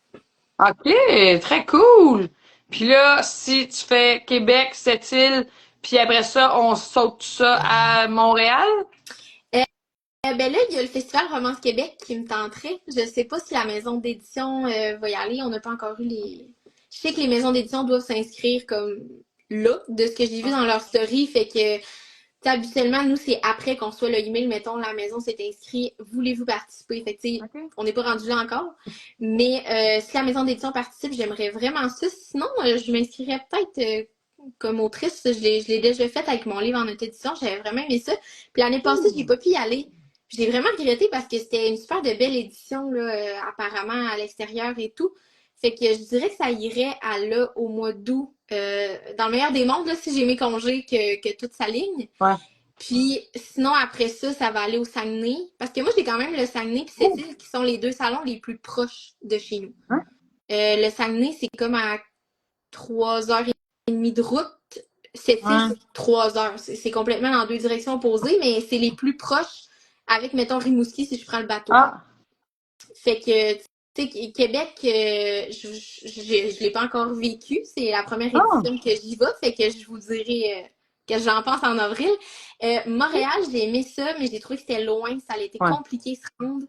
OK, très cool. Puis là, si tu fais Québec, cette île, puis après ça, on saute tout ça à Montréal? Ben là, il y a le Festival Romance Québec qui me tenterait. Je sais pas si la maison d'édition va y aller. On n'a pas encore eu les. Je sais que les maisons d'édition doivent s'inscrire comme là, de ce que j'ai vu dans leur story. Fait que, habituellement, nous, c'est après qu'on soit le email, mettons, la maison s'est inscrite, voulez-vous participer? Fait que, tu sais, OK. on n'est pas rendu là encore. Mais si la maison d'édition participe, j'aimerais vraiment ça. Sinon, je m'inscrirais peut-être comme autrice. Je l'ai déjà fait avec mon livre en auto-édition. J'avais vraiment aimé ça. Puis l'année passée, j'ai pas pu y aller. j'ai vraiment regretté parce que c'était une super de belle édition, là, apparemment, à l'extérieur et tout. Fait que je dirais que ça irait à là au mois d'août. Dans le meilleur des mondes, là, si j'ai mes congés, que tout s'aligne. Ouais. Puis sinon, après ça, ça va aller au Saguenay. Parce que moi, j'ai quand même le Saguenay puis Oh. Sept-Îles qui sont les deux salons les plus proches de chez nous. Hein? Le Saguenay, c'est comme à 3h30 de route. Sept-Îles, Ouais. c'est 3 heures. C'est complètement dans deux directions opposées, mais c'est les plus proches avec, mettons, Rimouski si je prends le bateau. Ah, Fait que, tu sais, Québec, je l'ai pas encore vécu. C'est la première ah, édition que j'y vais. Fait que je vous dirai que j'en pense en avril. Montréal, j'ai aimé ça, mais j'ai trouvé que c'était loin. Ça a été ouais. compliqué de se rendre.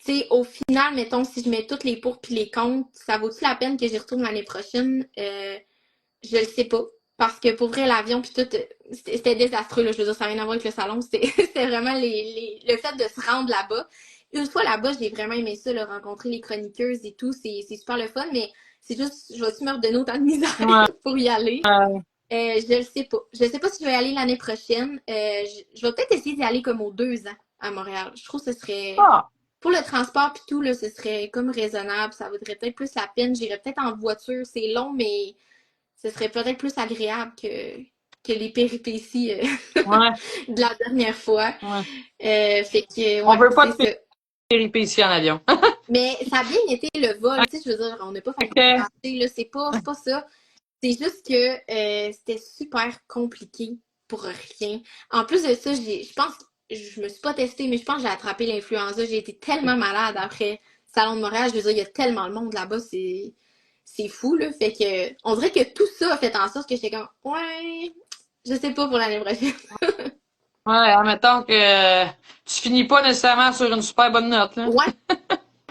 Tu sais, au final, mettons, si je mets toutes les pour puis les contre, ça vaut-tu la peine que j'y retourne l'année prochaine? Je le sais pas. Parce que pour vrai, l'avion puis tout, c'était désastreux, là. Je veux dire, ça n'a rien à voir avec le salon. C'était vraiment le fait de se rendre là-bas. Une fois là-bas, j'ai vraiment aimé ça, là, rencontrer les chroniqueuses et tout. C'est super le fun, mais c'est juste, je vais-tu me redonner autant de misère Ouais. pour y aller? Je le sais pas. Je sais pas si je vais y aller l'année prochaine. Je vais peut-être essayer d'y aller comme aux 2 ans à Montréal. Je trouve que ce serait, Ah, pour le transport pis tout, là, ce serait comme raisonnable. Ça vaudrait peut-être plus la peine. J'irais peut-être en voiture. C'est long, mais ce serait peut-être plus agréable que les péripéties ouais, de la dernière fois. ouais. Fait que, On ouais, veut pas de c'est ça. péripéties en avion. Mais ça a bien été le vol, tu sais, je veux dire, on n'a pas failli Ok. passer, là, c'est pas ça. C'est juste que c'était super compliqué pour rien. En plus de ça, je pense, je me suis pas testée, mais je pense que j'ai attrapé l'influenza. J'ai été tellement malade après le Salon de Montréal. Je veux dire, il y a tellement de monde là-bas, c'est fou, là. Fait que, on dirait que tout ça a fait en sorte que j'étais comme, ouais, je sais pas pour l'année prochaine. Ouais, admettons que tu finis pas nécessairement sur une super bonne note, là. Ouais,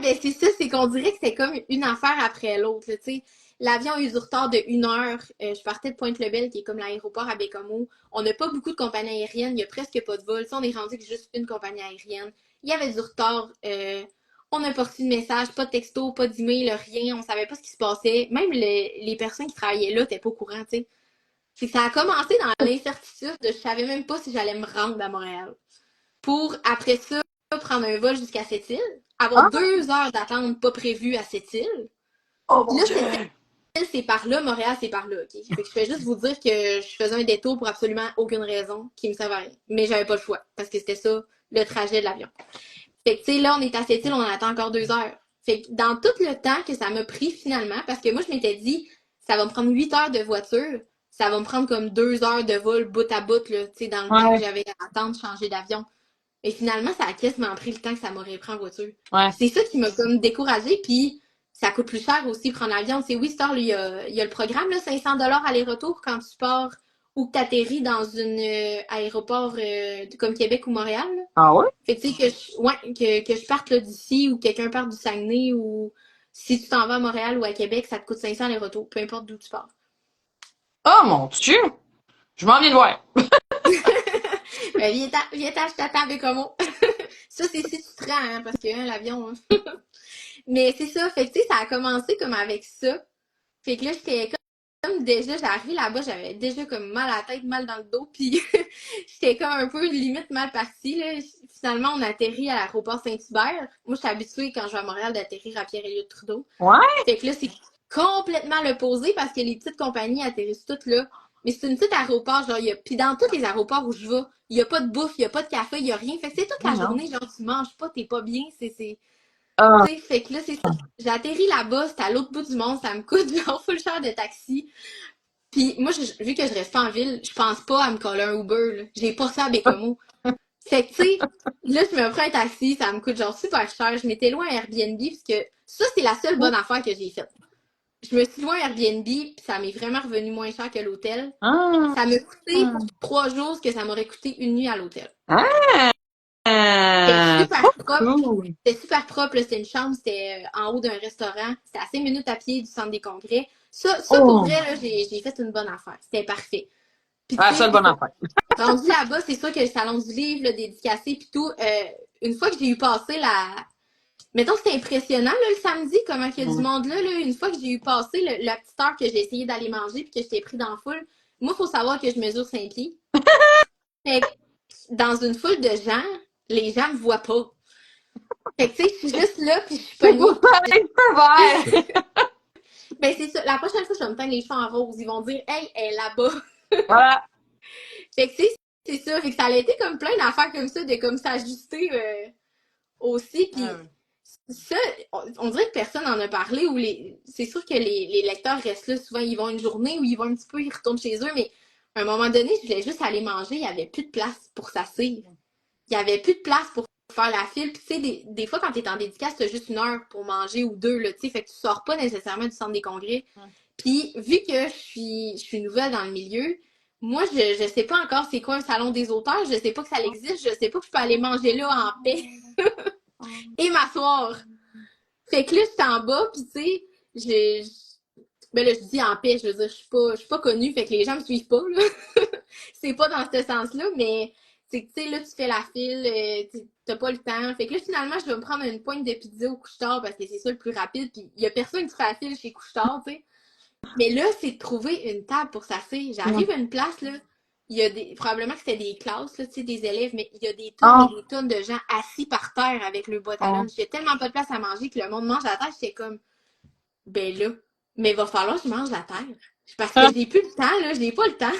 ben c'est ça, c'est qu'on dirait que c'est comme une affaire après l'autre, tu sais. L'avion a eu du retard de 1 heure. Je partais de Pointe-Lebel, qui est comme l'aéroport à Bécomo. On n'a pas beaucoup de compagnies aériennes. Il y a presque pas de vol. Tu sais, on est rendu avec juste une compagnie aérienne. Il y avait du retard. On n'a pas reçu de message, pas de texto, pas d'email, rien. On savait pas ce qui se passait. Même les personnes qui travaillaient là n'étaient pas au courant, tu sais. Fait que ça a commencé dans l'incertitude. Je savais même pas si j'allais me rendre à Montréal. Pour, après ça, prendre un vol jusqu'à Sept-Îles. Avoir Ah, 2 heures d'attente pas prévues à Sept-Îles. oh Puis mon là, Dieu! Sept-Îles, c'est par là, Montréal, c'est par là, OK? Fait que je vais juste vous dire que je faisais un détour pour absolument aucune raison qui me servait à rien. Mais j'avais pas le choix, parce que c'était ça, le trajet de l'avion. Fait que, tu sais, là, on est à Sept-Îles, on attend encore 2 heures. Fait que dans tout le temps que ça m'a pris finalement, parce que moi, je m'étais dit, ça va me prendre 8 heures de voiture, ça va me prendre comme 2 heures de vol bout à bout, là, tu sais, dans le temps que Ouais, j'avais à attendre, changer d'avion. Et finalement, ça a quasiment pris le temps que ça m'aurait pris en voiture. ouais. C'est ça qui m'a comme découragée, puis ça coûte plus cher aussi prendre l'avion. C'est oui, Star, il y a le programme, là, 500 $ aller-retour quand tu pars ou que tu atterris dans un aéroport comme Québec ou Montréal. Là. Ah ouais? Fait que tu sais, que je parte là, d'ici ou quelqu'un parte du Saguenay ou si tu t'en vas à Montréal ou à Québec, ça te coûte 500 aller-retour, peu importe d'où tu pars. Oh mon Dieu! Je m'en viens de voir. Ben, viens-t'en, je t'attends avec Homo. Ça, c'est si tu te rends, hein, parce que hein, l'avion. Hein. Mais c'est ça, fait que tu sais, ça a commencé comme avec ça. Fait que là, j'étais comme déjà, j'arrive là-bas, j'avais déjà comme mal à la tête, mal dans le dos, puis j'étais comme un peu limite mal partie, là. Finalement, on atterrit à l'aéroport Saint-Hubert. Moi, je suis habituée quand je vais à Montréal d'atterrir à Pierre-Éliott Trudeau. Ouais? Fait que là, c'est complètement l'opposé parce que les petites compagnies atterrissent toutes là. Mais c'est une petite aéroport, genre, puis dans tous les aéroports où je vais, il n'y a pas de bouffe, il n'y a pas de café, il n'y a rien. Fait que c'est toute la Non. journée, genre, tu manges pas, t'es pas bien, Ah, tu sais, fait que là, c'est ça. J'ai atterri là-bas, c'était à l'autre bout du monde, ça me coûte genre full cher de taxi. Puis moi, vu que je reste pas en ville, je pense pas à me coller un Uber, là. J'ai pas ça à Bécomo. Fait que, tu sais, là, je me prends un taxi, ça me coûte genre super cher. Je m'étais loin à Airbnb, parce que ça, c'est la seule bonne affaire que j'ai faite. Je me suis loin à Airbnb, puis ça m'est vraiment revenu moins cher que l'hôtel. ah, Ça m'a coûté ah. pour 3 jours ce que ça m'aurait coûté une nuit à l'hôtel. C'était Ah, super trop propre. cool. C'était super propre, là. C'était une chambre, c'était en haut d'un restaurant. C'était à 5 minutes à pied du centre des congrès. Ça pour Oh, vrai, là, j'ai fait une bonne affaire. C'était parfait. Puis ah, tu ça, sais, le c'est bon ça. affaire. Rendu là-bas, c'est sûr que le salon du livre, là, dédicacé, puis tout, une fois que j'ai eu passé la... Mettons que c'était impressionnant, là, le samedi, comment il y a du Mm. monde là. Une fois que j'ai eu passé la petite heure que j'ai essayé d'aller manger puis que j'étais pris dans la foule, moi, il faut savoir que je mesure 5 pieds. Fait que dans une foule de gens, les gens me voient pas. Fait que, tu sais, je suis juste là, puis je suis pognée. Les cheveux verts. Ben, c'est ça. La prochaine fois, je vais me teindre les cheveux en rose. Ils vont dire, hey, elle est là-bas. Voilà. Fait que, c'est ça. Fait que ça a été comme plein d'affaires comme ça, de comme s'ajuster aussi. Puis ça, on dirait que personne n'en a parlé. Ou c'est sûr que les lecteurs restent là. Souvent, ils vont une journée ou ils vont un petit peu, ils retournent chez eux. Mais à un moment donné, je voulais juste aller manger. Il n'y avait plus de place pour s'asseoir. Il n'y avait plus de place pour faire la file. Puis tu sais, des fois, quand tu es en dédicace, tu as juste 1 heure pour manger ou 2. Là, fait que tu sors pas nécessairement du centre des congrès. Puis vu que je suis nouvelle dans le milieu, moi, je sais pas encore c'est quoi un salon des auteurs. Je sais pas que ça existe. Je sais pas que je peux aller manger là en paix et m'asseoir. Fait que là, je suis en bas, puis tu sais, ben là, je dis en paix, je veux dire, je suis pas connue, fait que les gens me suivent pas, là. C'est pas dans ce sens-là, mais c'est que, tu sais, là, tu fais la file, t'as pas le temps. Fait que là, finalement, je vais me prendre une pointe de pizza au couche-tard parce que c'est ça le plus rapide, puis il y a personne qui fait la file chez couche-tard, tu sais. Mais là, c'est de trouver une table pour s'asseoir. J'arrive à une place, là, il y a probablement que c'était des classes, là, tu sais, des élèves, mais il y a des tonnes et des tonnes de gens assis par terre avec le boîte à lunch. Il y a tellement pas de place à manger que le monde mange à la terre. J'étais comme, ben là, mais il va falloir que je mange la terre. Parce que j'ai plus le temps, là, je n'ai pas le temps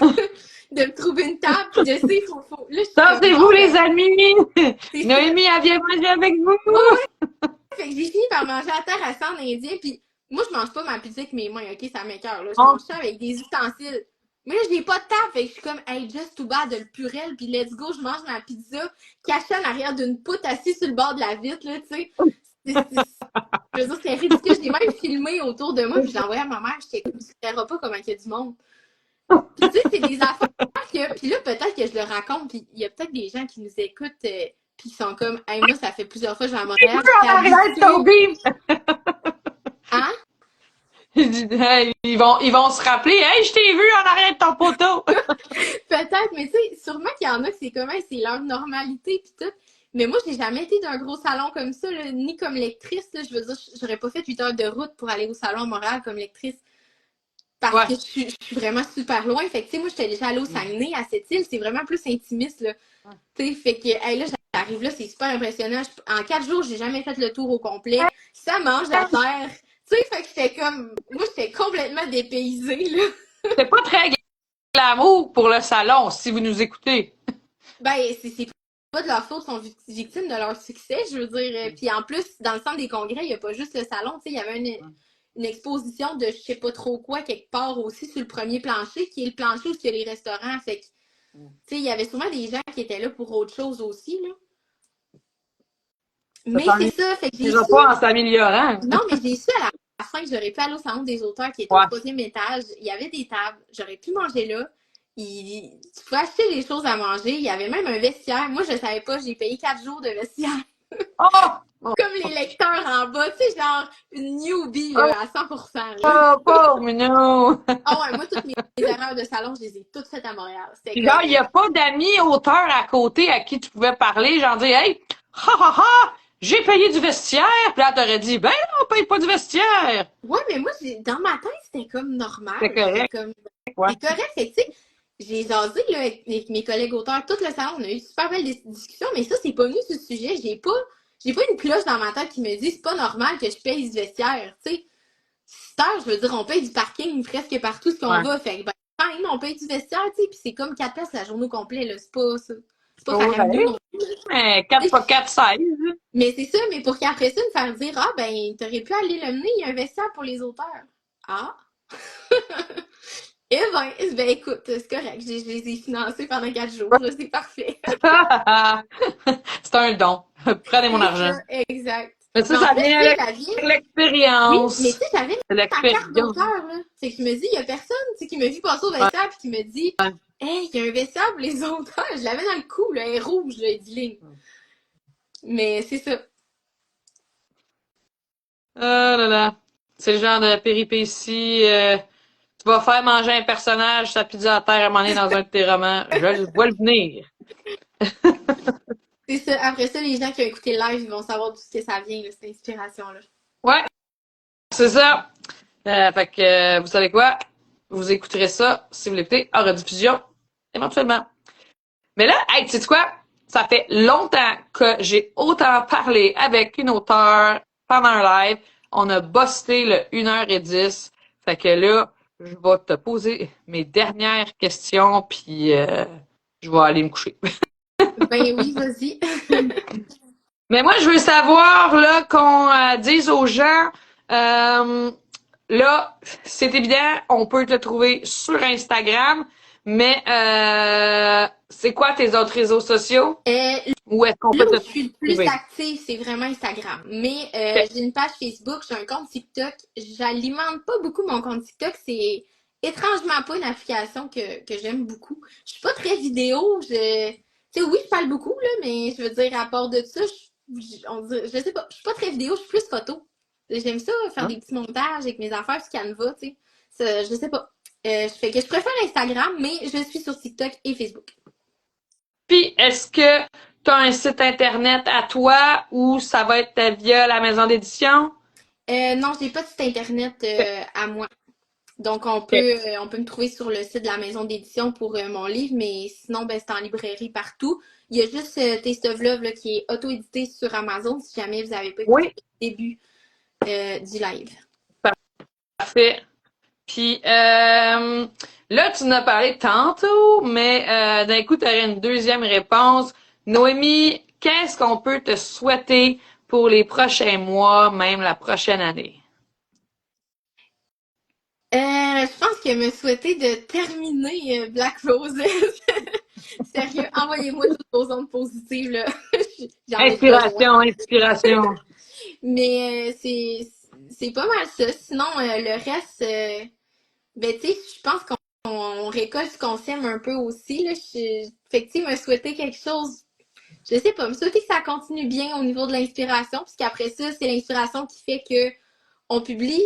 de me trouver une table, puis je sais, faut. Là, Ça, c'est vous, les amis! C'est Noémie, elle vient manger avec vous! Fait que j'ai fini par manger à terre assis en indien, puis moi, je mange pas ma pizza avec mes mains, ok? Ça m'écoeure, là. Je mange ça avec des ustensiles. Mais là, j'ai pas de table, fait que je suis comme, hey, just too bad de le purel, puis let's go, je mange ma pizza cachée en arrière d'une poutre assise sur le bord de la vitre, là, tu sais. Je veux dire, c'est ridicule. J'ai même filmé autour de moi, puis j'ai envoyé à ma mère, j'étais comme, tu verras pas comment il y a du monde. Puis tu sais, c'est des affaires que, puis là, peut-être que je le raconte, puis il y a peut-être des gens qui nous écoutent, puis qui sont comme, hey, moi, ça fait plusieurs fois que je vais à Montréal, hein? Hey, ils vont se rappeler, hey, je t'ai vu en arrière de ton poteau! Peut-être, mais tu sais, sûrement qu'il y en a que c'est comme, hey, c'est leur normalité, puis tout. Mais moi, j'ai jamais été d'un gros salon comme ça, là, ni comme lectrice, là. Je veux dire, j'aurais pas fait 8 heures de route pour aller au salon à Montréal comme lectrice. Parce que je suis vraiment super loin. Fait que, tu sais, moi, j'étais déjà allée au Saguenay, à cette île. C'est vraiment plus intimiste, là. Tu sais, fait que, hey, là, j'arrive là, c'est super impressionnant. En 4 jours, j'ai jamais fait le tour au complet. Ça mange la terre. Tu sais, fait que j'étais comme, moi, j'étais complètement dépaysée, là. C'est pas très glamour pour le salon, si vous nous écoutez. Ben, c'est pas de leur faute, ils sont victimes de leur succès, je veux dire. Puis en plus, dans le centre des congrès, il n'y a pas juste le salon, tu sais, il y avait une exposition de je sais pas trop quoi quelque part aussi sur le premier plancher, qui est le plancher où il y a les restaurants. Fait que, tu sais, il y avait souvent des gens qui étaient là pour autre chose aussi, là. Mais c'est ça, fait que j'ai su... pas en s'améliorant. Non, mais j'ai su à la fin que j'aurais pu aller au salon des auteurs qui était au 3e étage. Il y avait des tables, j'aurais pu manger là. Tu pouvais acheter des choses à manger. Il y avait même un vestiaire. Moi, je savais pas, j'ai payé 4 jours de vestiaire. Comme les lecteurs en bas, tu sais, genre une newbie là, à 100%. Là. Oh, pauvre minou! Ah ouais, moi, toutes mes erreurs de salon, je les ai toutes faites à Montréal. Genre, il n'y a pas d'amis auteurs à côté à qui tu pouvais parler, genre dire, hey, ha ha ha, j'ai payé du vestiaire. Puis là, t'aurais dit, ben non, on paye pas du vestiaire. Ouais, mais moi, dans ma tête, c'était comme normal. C'est correct. C'est correct, fait que, tu sais, j'ai jasé là, avec mes collègues auteurs tout le salon. On a eu super belle discussion, mais ça, c'est pas venu sur le sujet. J'ai pas une cloche dans ma tête qui me dit c'est pas normal que je paye du vestiaire. Tu sais, je veux dire, on paye du parking presque partout ce qu'on va. Fait que, ben, fine, on paye du vestiaire, tu sais, puis c'est comme 4 places la journée au complet, là. C'est pas ça. C'est pas ça non plus. Mais 4 pas 4, 16. Mais c'est ça, mais pour qu'après ça, me faire dire, ah, ben, t'aurais pu aller le mener, il y a un vestiaire pour les auteurs. Ah! Eh ben, écoute, c'est correct. Je les ai financés pendant 4 jours. C'est parfait. C'est un don. Prenez mon argent. Ça, exact. Mais ça vient avec l'expérience. Oui, mais tu sais, j'avais ma carte d'auteur, là. C'est que je me dis, il y a personne, tu sais, qui me vu passer au vestiaire puis qui me dit, hey, il y a un vestiaire pour les auteurs. Je l'avais dans le cou, là, elle est rouge, là, elle dit ligne. Mais c'est ça. Oh là là. C'est le genre de péripétie. Tu vas faire manger un personnage sa pizza à terre à un moment donné dans un de tes romans. Je le vois le venir. C'est ça. Après ça, les gens qui ont écouté le live, ils vont savoir d'où ça vient, là, cette inspiration-là. Ouais, c'est ça. Fait que, vous savez quoi? Vous écouterez ça, si vous l'écoutez, en rediffusion, éventuellement. Mais là, hey, sais-tu quoi? Ça fait longtemps que j'ai autant parlé avec une auteure pendant un live. On a busté le 1h10. Fait que là, je vais te poser mes dernières questions, puis je vais aller me coucher. Ben oui, vas-y. Mais moi, je veux savoir là qu'on dise aux gens, là, c'est évident, on peut te trouver sur Instagram, mais c'est quoi tes autres réseaux sociaux? Euh, Où est-ce qu'on Là peut où te je suis le plus trouver? active, c'est vraiment Instagram. Mais Ok. j'ai une page Facebook, j'ai un compte TikTok. J'alimente pas beaucoup mon compte TikTok. C'est étrangement pas une application que j'aime beaucoup. Je suis pas très vidéo. Tu sais, oui, je parle beaucoup, là, mais je veux dire, à part de ça, je sais pas, je suis pas très vidéo, je suis plus photo. J'aime ça, faire Hein? des petits montages avec mes affaires sur Canva, tu sais. Je sais pas. Je fais que je préfère Instagram, mais je suis sur TikTok et Facebook. Puis, est-ce que tu as un site internet à toi ou ça va être via la maison d'édition? Non, j'ai pas de site internet Ok. à moi. Donc, Ok. on peut me trouver sur le site de la maison d'édition pour mon livre, mais sinon, ben, c'est en librairie partout. Il y a juste Taste of Love là, qui est auto-édité sur Amazon si jamais vous n'avez pas écouté Oui, le début du live. parfait. Puis là, tu en as parlé tantôt, mais d'un coup, tu aurais une deuxième réponse. Noémie, qu'est-ce qu'on peut te souhaiter pour les prochains mois, même la prochaine année? Je pense que me souhaiter de terminer Black Roses. Sérieux, envoyez-moi toutes vos ondes positives, là. J'en ai besoin. Inspiration, inspiration. Mais c'est pas mal ça. Sinon, le reste, ben, tu sais, je pense qu'on récolte ce qu'on sème un peu aussi, là. Fait que, tu sais, me souhaiter quelque chose, je sais pas, me souhaiter que ça continue bien au niveau de l'inspiration, puisqu'après ça, c'est l'inspiration qui fait que on publie,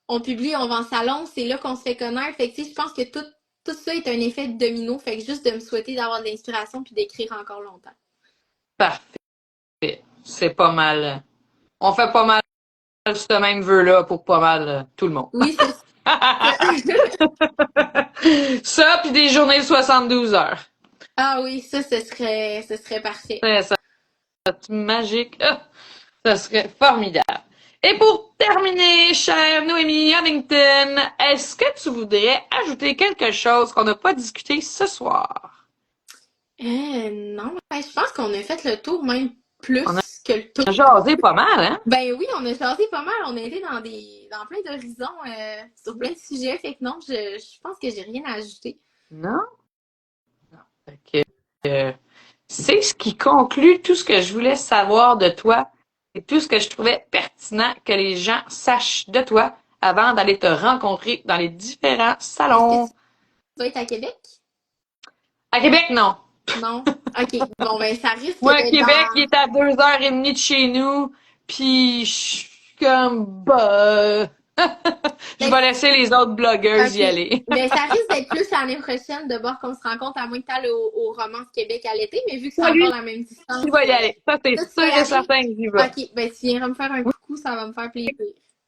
on vend salon, c'est là qu'on se fait connaître. Fait que, tu sais, je pense que tout ça est un effet de domino. Fait que juste de me souhaiter d'avoir de l'inspiration puis d'écrire encore longtemps. Parfait. C'est pas mal. On fait pas mal ce même vœu-là pour pas mal tout le monde. Oui, c'est ça. Ça, puis des journées de 72 heures. Ah oui, ça, ce serait parfait. Ça va être magique. Ah, ça serait formidable. Et pour terminer, chère Noémie Huntington, est-ce que tu voudrais ajouter quelque chose qu'on n'a pas discuté ce soir? Non, ben, je pense qu'on a fait le tour même plus On que le tour. a jasé pas mal, hein? Ben oui, on a jasé pas mal. On a été dans plein d'horizons sur plein de sujets. Fait que non, je pense que j'ai rien à ajouter. Non? Fait que, c'est ce qui conclut tout ce que je voulais savoir de toi et tout ce que je trouvais pertinent que les gens sachent de toi avant d'aller te rencontrer dans les différents Est-ce que salons. tu vas être à Québec? À Québec, non. Non? OK. Bon, ben ça risque Moi, à d'être Québec, il dans... est à 2h30 de chez nous, puis je suis comme, bah, je Ben, vais laisser les autres blogueuses y OK. aller. Ben ça risque d'être plus l'année prochaine de voir qu'on se rencontre à moins que tu au Romance Québec à l'été. Mais vu que c'est encore Salut, la même distance, tu vas y aller. Ça, c'est toi, tu vas y sûr et aller? certain que j'y vais. OK. Ben tu viendras me faire un coucou, ça va me faire plaisir.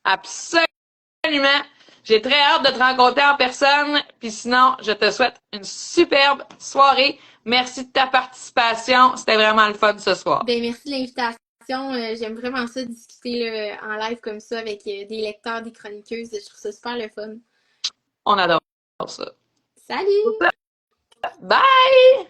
Absolument. J'ai très hâte de te rencontrer en personne. Puis sinon, je te souhaite une superbe soirée. Merci de ta participation. C'était vraiment le fun ce soir. Ben merci de l'invitation. J'aime vraiment ça, discuter là, en live comme ça avec des lecteurs, des chroniqueuses. Je trouve ça super le fun. On adore ça. Salut! Bye!